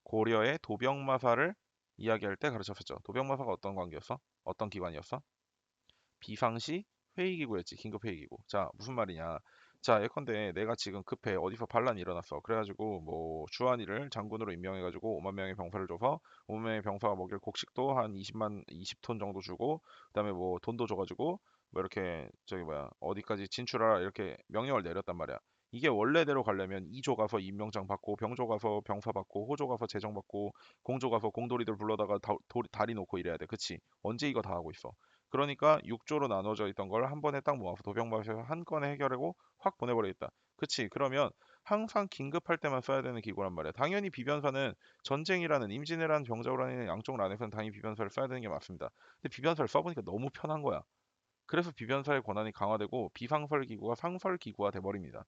고려의 도병마사를 이야기할 때 가르쳤었죠. 도병마사가 어떤 관계였어? 어떤 기관이었어? 비상시 회의기구였지. 긴급회의기구. 자, 무슨 말이냐? 자, 예컨대 내가 지금 급해 어디서 반란이 일어났어. 그래가지고 뭐 주한이를 장군으로 임명해가지고 5만 명의 병사를 줘서 5만 명의 병사가 먹일 곡식도 한 20톤 정도 주고 그다음에 뭐 돈도 줘가지고 뭐 이렇게 저기 뭐야 어디까지 진출하라 이렇게 명령을 내렸단 말이야. 이게 원래대로 가려면 2조 가서 임명장 받고 병조 가서 병사 받고 호조 가서 재정 받고 공조 가서 공돌이들 불러다가 다리 놓고 이래야 돼. 그치? 언제 이거 다 하고 있어? 그러니까 6조로 나눠져 있던 걸 한 번에 딱 모아서 도병마에서 한 건에 해결하고 확 보내버리겠다. 그치? 그러면 항상 긴급할 때만 써야 되는 기구란 말이야. 당연히 비변사는 전쟁이라는 임진왜란 병자호란의 양쪽 란에서는 당연히 비변사를 써야 되는 게 맞습니다. 근데 비변사를 써보니까 너무 편한 거야. 그래서 비변사의 권한이 강화되고 비상설 기구가 상설 기구가 돼버립니다.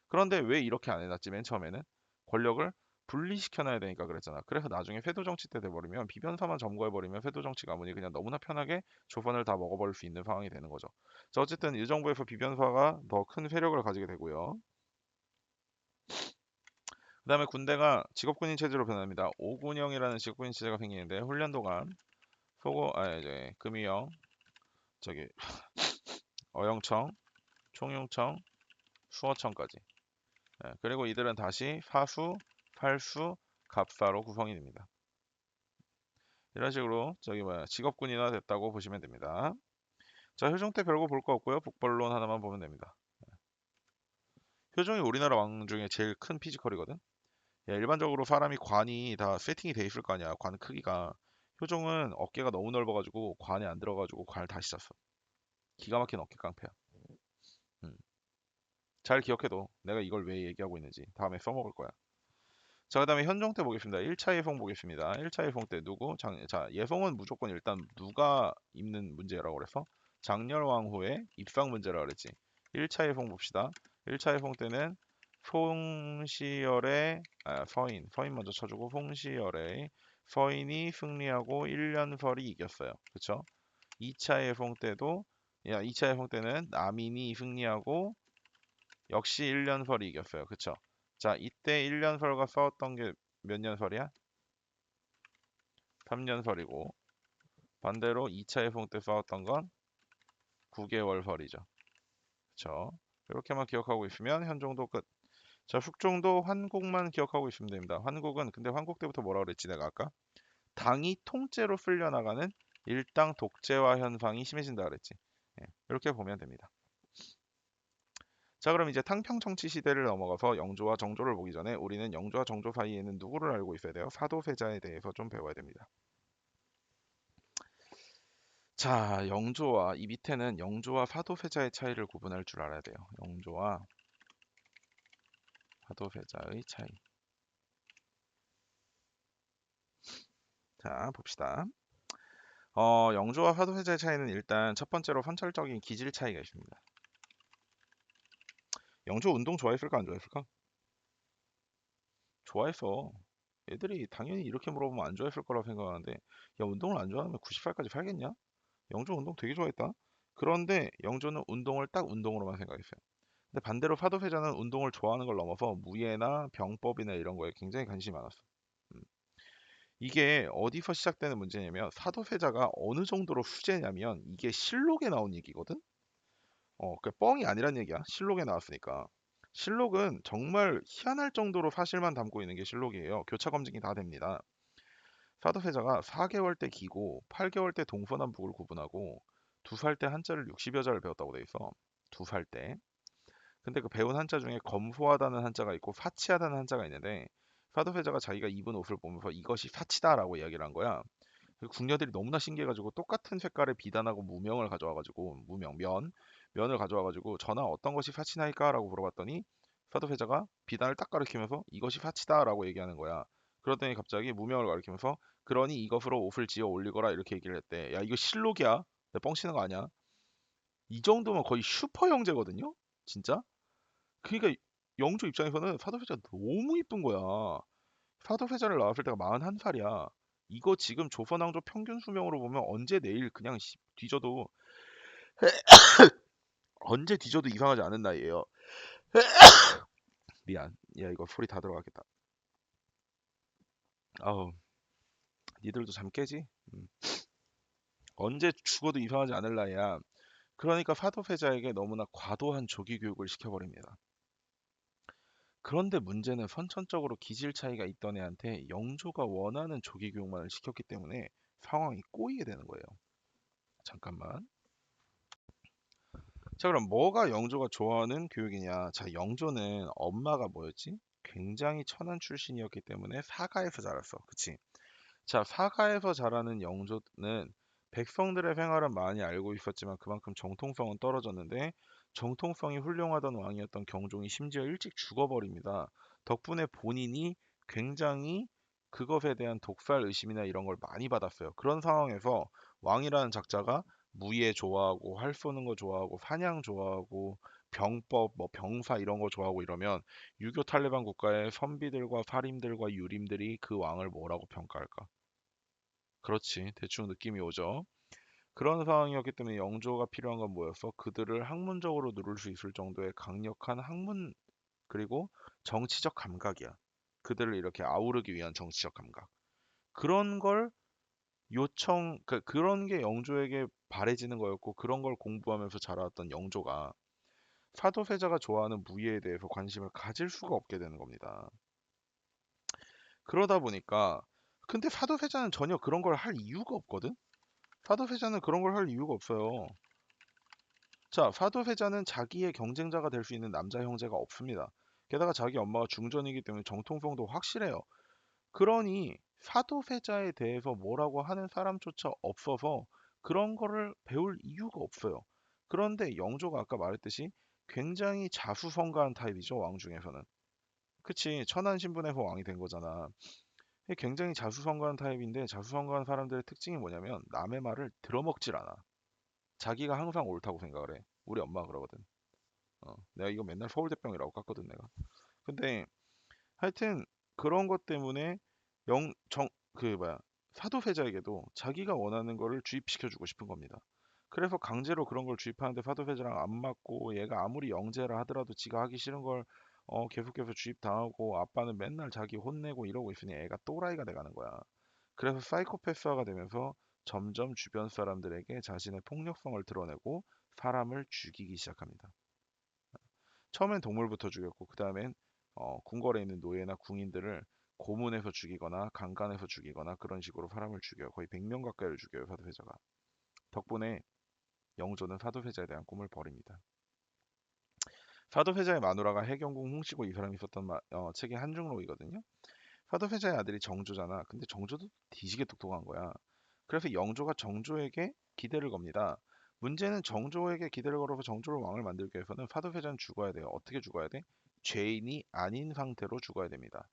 그런데 왜 이렇게 안 해놨지 맨 처음에는? 권력을 분리시켜놔야 되니까 그랬잖아. 그래서 나중에 세도 정치 때 돼버리면 비변사만 점거해버리면 세도 정치 가문이 그냥 너무나 편하게 조선을 다 먹어버릴 수 있는 상황이 되는 거죠. 자, 어쨌든 의정부에서 비변사가 더 큰 세력을 가지게 되고요. 그 다음에 군대가 직업군인 체제로 변합니다. 오군형이라는 직업군인 체제가 생기는데 훈련 동안 이제 금이형, 저기 어영청, 총용청, 수어청까지. 그리고 이들은 다시 사수, 팔수, 갑사로 구성이 됩니다. 이런 식으로 저기 뭐야 직업군인화 됐다고 보시면 됩니다. 자, 효종 때 별거 볼 거 없고요. 북벌론 하나만 보면 됩니다. 효종이 우리나라 왕 중에 제일 큰 피지컬이거든. 야, 일반적으로 사람이 관이 다 세팅이 돼 있을 거 아니야. 관 크기가. 효종은 어깨가 너무 넓어가지고 관에 안 들어가지고 관을 다시 짰어. 기가 막힌 어깨 깡패야. 음. 잘 기억해도 내가 이걸 왜 얘기하고 있는지 다음에 써먹을 거야. 자, 그 다음에 현종 때 보겠습니다. 1차 예송 보겠습니다. 1차 예송 때 누구? 자, 예송은 무조건 일단 누가 입는 문제라고 그랬어? 장렬왕후의 입상 문제라고 그랬지. 1차 예송 봅시다. 1차 예송 때는 송시열의 서인 먼저 쳐주고 송시열의 서인이 승리하고 1년설이 이겼어요. 그쵸? 2차 예봉 때도 2차 예봉 때는 남인이 승리하고 역시 1년설이 이겼어요. 그쵸? 자, 이때 1년설과 싸웠던 게 몇 년설이야? 3년설이고 반대로 2차 예봉 때 싸웠던 건 9개월설이죠. 그쵸? 이렇게만 기억하고 있으면 현종도 끝. 자, 숙종도 환국만 기억하고 있으면 됩니다. 환국은 근데 환국 때부터 뭐라 그랬지 내가 아까? 당이 통째로 쓸려나가는 일당 독재화 현상이 심해진다 그랬지. 예, 이렇게 보면 됩니다. 자, 그럼 이제 탕평 정치 시대를 넘어가서 영조와 정조를 보기 전에 우리는 영조와 정조 사이에는 누구를 알고 있어야 돼요? 사도세자에 대해서 좀 배워야 됩니다. 자, 영조와 이 밑에는 영조와 사도세자의 차이를 구분할 줄 알아야 돼요. 영조와 사도세자의 차이. 자, 봅시다. 영조와 사도세자의 차이는 일단 첫 번째로 선철적인 기질 차이가 있습니다. 영조 운동 좋아했을까 안 좋아했을까? 좋아했어. 애들이 당연히 이렇게 물어보면 안 좋아했을 거라고 생각하는데 야 운동을 안 좋아하면 90살까지 살겠냐? 영조 운동 되게 좋아했다. 그런데 영조는 운동을 딱 운동으로만 생각했어요. 근데 반대로 사도세자는 운동을 좋아하는 걸 넘어서 무예나 병법이나 이런 거에 굉장히 관심이 많았어. 음. 이게 어디서 시작되는 문제냐면 사도세자가 어느 정도로 후제냐면 이게 실록에 나온 얘기거든? 그 뻥이 아니란 얘기야. 실록에 나왔으니까. 실록은 정말 희한할 정도로 사실만 담고 있는 게 실록이에요. 교차 검증이 다 됩니다. 사도세자가 4개월 때 기고 8개월 때 동서남북을 구분하고 2살 때 한자를 60여 자를 배웠다고 돼 있어. 2살 때. 근데 그 배운 한자 중에 검소하다는 한자가 있고 사치하다는 한자가 있는데 사도세자가 자기가 입은 옷을 보면서 이것이 사치다라고 이야기를 한 거야. 그 궁녀들이 너무나 신기해가지고 똑같은 색깔의 비단하고 무명을 가져와가지고 면을 가져와가지고 전하 어떤 것이 사치나이까라고 물어봤더니 사도세자가 비단을 딱 가리키면서 이것이 사치다라고 얘기하는 거야. 그러더니 갑자기 무명을 가리키면서 그러니 이것으로 옷을 지어 올리거라 이렇게 얘기를 했대. 야 이거 실록이야. 내 뻥치는 거 아니야. 이 정도면 거의 슈퍼 형제거든요. 진짜. 그러니까 영조 입장에서는 사도세자 너무 이쁜 거야. 사도세자를 낳았을 때가 41살이야. 이거 지금 조선왕조 평균 수명으로 보면 언제 내일 그냥 뒤져도 언제 뒤져도 이상하지 않은 나이예요. 미안. 야 이거 소리 다 들어가겠다. 아우 니들도 잠 깨지? 언제 죽어도 이상하지 않을 나이야. 그러니까 사도세자에게 너무나 과도한 조기 교육을 시켜버립니다. 그런데 문제는 선천적으로 기질 차이가 있던 애한테 영조가 원하는 조기 교육만을 시켰기 때문에 상황이 꼬이게 되는 거예요. 잠깐만. 자, 그럼 뭐가 영조가 좋아하는 교육이냐? 자, 영조는 엄마가 뭐였지? 굉장히 천한 출신이었기 때문에 사가에서 자랐어. 그치? 자, 사가에서 자라는 영조는 백성들의 생활은 많이 알고 있었지만 그만큼 정통성은 떨어졌는데 정통성이 훌륭하던 왕이었던 경종이 심지어 일찍 죽어버립니다. 덕분에 본인이 굉장히 그것에 대한 독살 의심이나 이런 걸 많이 받았어요. 그런 상황에서 왕이라는 작자가 무예 좋아하고 활 쏘는 거 좋아하고 사냥 좋아하고 병법 뭐 병사 이런 거 좋아하고 이러면 유교 탈레반 국가의 선비들과 사림들과 유림들이 그 왕을 뭐라고 평가할까? 그렇지. 대충 느낌이 오죠. 그런 상황이었기 때문에 영조가 필요한 건 뭐였어? 그들을 학문적으로 누를 수 있을 정도의 강력한 학문 그리고 정치적 감각이야. 그들을 이렇게 아우르기 위한 정치적 감각. 그런 걸 그런 게 영조에게 바래지는 거였고 그런 걸 공부하면서 자라왔던 영조가 사도세자가 좋아하는 무예에 대해서 관심을 가질 수가 없게 되는 겁니다. 그러다 보니까 근데 사도세자는 전혀 그런 걸 할 이유가 없거든? 사도세자는 그런 걸 할 이유가 없어요. 자, 사도세자는 자기의 경쟁자가 될 수 있는 남자 형제가 없습니다. 게다가 자기 엄마가 중전이기 때문에 정통성도 확실해요. 그러니 사도세자에 대해서 뭐라고 하는 사람조차 없어서 그런 거를 배울 이유가 없어요. 그런데 영조가 아까 말했듯이 굉장히 자수성가한 타입이죠, 왕 중에서는. 그치, 천한 신분에서 왕이 된 거잖아. 굉장히 자수성가한 타입인데 자수성가한 사람들의 특징이 뭐냐면 남의 말을 들어먹질 않아. 자기가 항상 옳다고 생각을 해. 우리 엄마가 그러거든. 내가 이거 맨날 서울대병이라고 깠거든 내가. 근데 하여튼 그런 것 때문에 영, 정, 그 뭐야 사도세자에게도 자기가 원하는 거를 주입시켜주고 싶은 겁니다. 그래서 강제로 그런 걸 주입하는데 사도세자랑 안 맞고 얘가 아무리 영재라 하더라도 지가 하기 싫은 걸 계속해서 주입당하고 아빠는 맨날 자기 혼내고 이러고 있으니 애가 또라이가 돼가는 거야. 그래서 사이코패스화가 되면서 점점 주변 사람들에게 자신의 폭력성을 드러내고 사람을 죽이기 시작합니다. 처음엔 동물부터 죽였고 그 다음엔 궁궐에 있는 노예나 궁인들을 고문해서 죽이거나 강간해서 죽이거나 그런 식으로 사람을 죽여요. 거의 100명 가까이를 죽여요, 사도세자가. 덕분에 영조는 사도세자에 대한 꿈을 버립니다. 사도세자의 마누라가 해경궁 홍씨고 이 사람이 썼던 책의 한중록이거든요. 사도세자의 아들이 정조잖아. 근데 정조도 뒤지게 똑똑한 거야. 그래서 영조가 정조에게 기대를 겁니다. 문제는 정조에게 기대를 걸어서 정조를 왕을 만들기 위해서는 사도세자는 죽어야 돼요. 어떻게 죽어야 돼? 죄인이 아닌 상태로 죽어야 됩니다.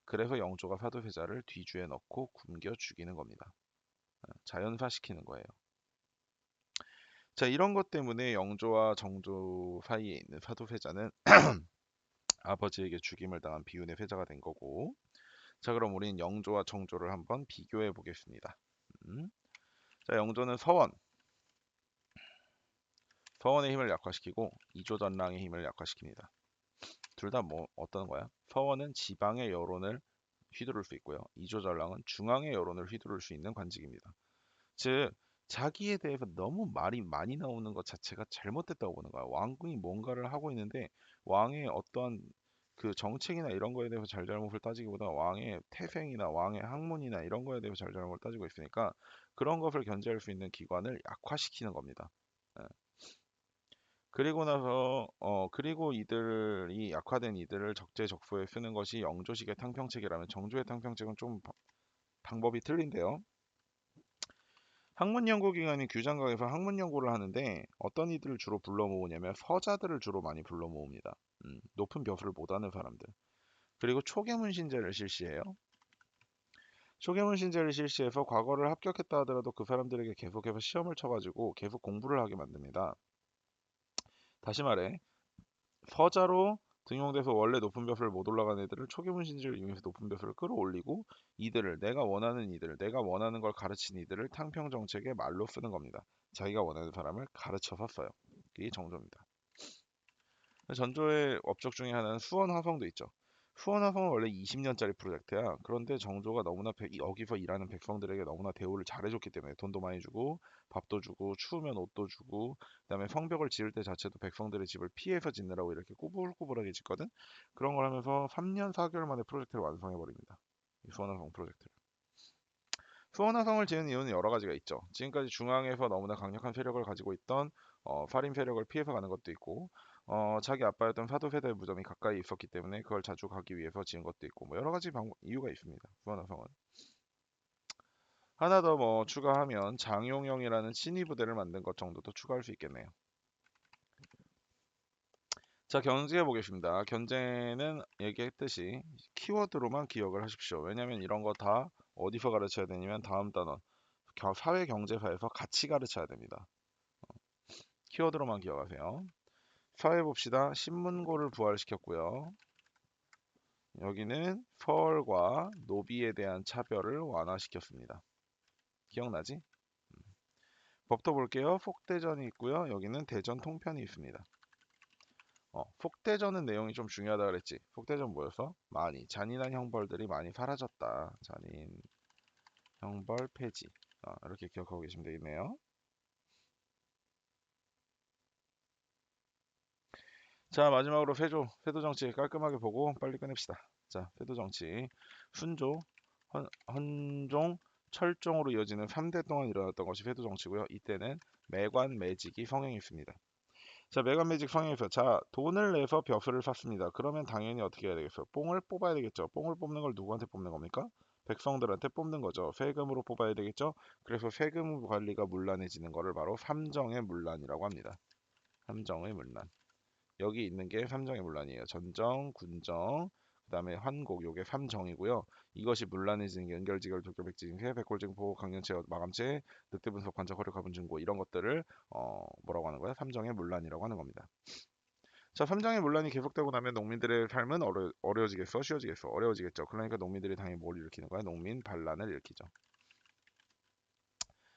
그래서 영조가 사도세자를 뒤주에 넣고 굶겨 죽이는 겁니다. 자연사시키는 거예요. 자, 이런 것 때문에 영조와 정조 사이에 있는 사도세자는 아버지에게 죽임을 당한 비운의 세자가 된 거고, 자, 그럼 우린 영조와 정조를 한번 비교해 보겠습니다. 자, 영조는 서원의 힘을 약화시키고 이조전랑의 힘을 약화시킵니다. 둘 다 뭐 어떤 거야? 서원은 지방의 여론을 휘두를 수 있고요. 이조전랑은 중앙의 여론을 휘두를 수 있는 관직입니다. 즉 자기에 대해서 너무 말이 많이 나오는 것 자체가 잘못됐다고 보는 거야. 왕궁이 뭔가를 하고 있는데 왕의 어떠한 그 정책이나 이런 거에 대해서 잘잘못을 따지기보다 왕의 태생이나 왕의 학문이나 이런 거에 대해서 잘잘못을 따지고 있으니까 그런 것을 견제할 수 있는 기관을 약화시키는 겁니다. 예. 그리고 나서 그리고 이들이 약화된 이들을 적재적소에 쓰는 것이 영조식의 탕평책이라면 정조의 탕평책은 좀 방법이 틀린데요. 학문연구기관인 규장각에서 학문연구를 하는데 어떤 이들을 주로 불러 모으냐면 서자들을 주로 많이 불러 모읍니다. 높은 벼슬을 못하는 사람들. 그리고 초계문신제를 실시해요. 초계문신제를 실시해서 과거를 합격했다 하더라도 그 사람들에게 계속해서 시험을 쳐가지고 계속 공부를 하게 만듭니다. 다시 말해 서자로 등용돼서 원래 높은 벼슬을 못 올라간 애들을 초계문신제를 이용해서 높은 벼슬을 끌어올리고 이들을 내가 원하는 걸 가르친 이들을 탕평 정책의 말로 쓰는 겁니다. 자기가 원하는 사람을 가르쳐서 써요. 이게 정조입니다. 전조의 업적 중에 하나는 수원화성도 있죠. 수원화성은 원래 20년짜리 프로젝트야. 그런데 정조가 너무나 여기서 일하는 백성들에게 너무나 대우를 잘해줬기 때문에 돈도 많이 주고 밥도 주고 추우면 옷도 주고 그다음에 성벽을 지을 때 자체도 백성들의 집을 피해서 짓느라고 이렇게 꾸불꾸불하게 짓거든. 그런 걸 하면서 3년 4개월 만에 프로젝트를 완성해 버립니다. 이 수원화성 프로젝트를. 수원화성을 지은 이유는 여러 가지가 있죠. 지금까지 중앙에서 너무나 강력한 세력을 가지고 있던 살인 세력을 피해서 가는 것도 있고 자기 아빠였던 사도세자의 무덤이 가까이 있었기 때문에 그걸 자주 가기 위해서 지은 것도 있고 뭐 여러 가지 이유가 있습니다. 수원화성은. 하나 더 뭐 추가하면 장용영이라는 신의 부대를 만든 것 정도도 추가할 수 있겠네요. 자, 견지해 보겠습니다. 견제는 얘기했듯이 키워드로만 기억을 하십시오. 왜냐하면 이런 거 다 어디서 가르쳐야 되냐면 다음 단원 사회경제사에서 같이 가르쳐야 됩니다. 키워드로만 기억하세요. 사회 봅시다. 신문고를 부활시켰고요. 여기는 서얼과 노비에 대한 차별을 완화시켰습니다. 기억나지? 법도 볼게요. 폭대전이 있고요. 여기는 대전 통편이 있습니다. 폭대전은 내용이 좀 중요하다 그랬지. 폭대전 뭐였어? 많이 잔인한 형벌들이 많이 사라졌다. 잔인 형벌 폐지. 이렇게 기억하고 계시면 되겠네요. 자, 마지막으로 세조 정치 깔끔하게 보고 빨리 끝냅시다. 자, 세조 정치 순조, 헌종, 철종으로 이어지는 3대 동안 일어났던 것이 세조 정치고요. 이때는 매관 매직이 성행했습니다. 자, 매관 매직 성행해서 자, 돈을 내서 벼슬을 샀습니다. 그러면 당연히 어떻게 해야 되겠어요? 뽕을 뽑아야 되겠죠. 뽕을 뽑는 걸 누구한테 뽑는 겁니까? 백성들한테 뽑는 거죠. 세금으로 뽑아야 되겠죠. 그래서 세금 관리가 문란해지는 것을 바로 삼정의 문란이라고 합니다. 삼정의 문란. 여기 있는 게 삼정의 문란이에요. 전정, 군정, 그다음에 환곡 요게 삼정이고요. 이것이 문란해지는 게 연결지결, 도결백지징세, 백골증포, 강연체, 마감체, 늑대 분석, 관적, 허력, 가분 증고 이런 것들을 뭐라고 하는 거야? 삼정의 문란이라고 하는 겁니다. 자, 삼장의 문란이 계속되고 나면 농민들의 삶은 어려워지겠어? 쉬워지겠어? 어려워지겠죠. 그러니까 농민들이 당연히 뭘 일으키는 거야? 농민 반란을 일으키죠.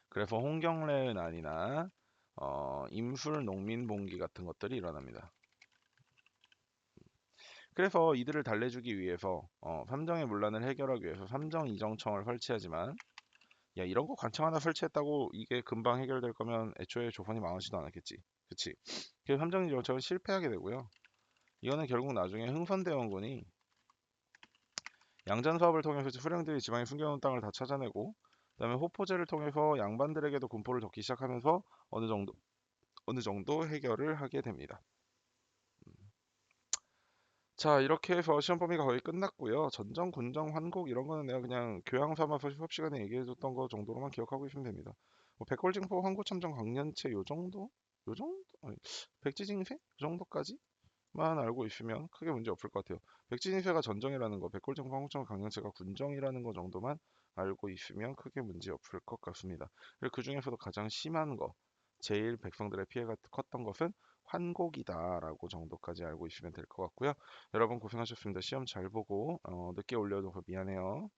그래서 홍경래의 난이나 임술 농민봉기 같은 것들이 일어납니다. 그래서 이들을 달래주기 위해서 삼정의 문란을 해결하기 위해서 삼정이정청을 설치하지만 야 이런 거 관청 하나 설치했다고 이게 금방 해결될 거면 애초에 조선이 망하지도 않았겠지. 그치? 그래서 삼정이정청은 실패하게 되고요. 이거는 결국 나중에 흥선대원군이 양전 사업을 통해서 수령들이 지방에 숨겨놓은 땅을 다 찾아내고 그다음에 호포제를 통해서 양반들에게도 군포를 적기 시작하면서 어느 정도 어느 정도 해결을 하게 됩니다. 자, 이렇게 해서 시험 범위가 거의 끝났고요. 전정, 군정, 환곡 이런 거는 내가 그냥 교양 삼아서 수업 시간에 얘기해줬던 거 정도로만 기억하고 있으면 됩니다. 뭐 백골증포, 황구참정, 강연체 요 정도? 요 정도? 아니, 백지징세? 요 정도까지만 알고 있으면 크게 문제 없을 것 같아요. 백지징세가 전정이라는 거, 백골증포, 황구참정, 강연체가 군정이라는 거 정도만 알고 있으면 크게 문제 없을 것 같습니다. 그리고 그 중에서도 가장 심한 거, 제일 백성들의 피해가 컸던 것은 환곡이다라고 정도까지 알고 있으면 될 것 같고요. 여러분 고생하셨습니다. 시험 잘 보고 늦게 올려줘서 미안해요.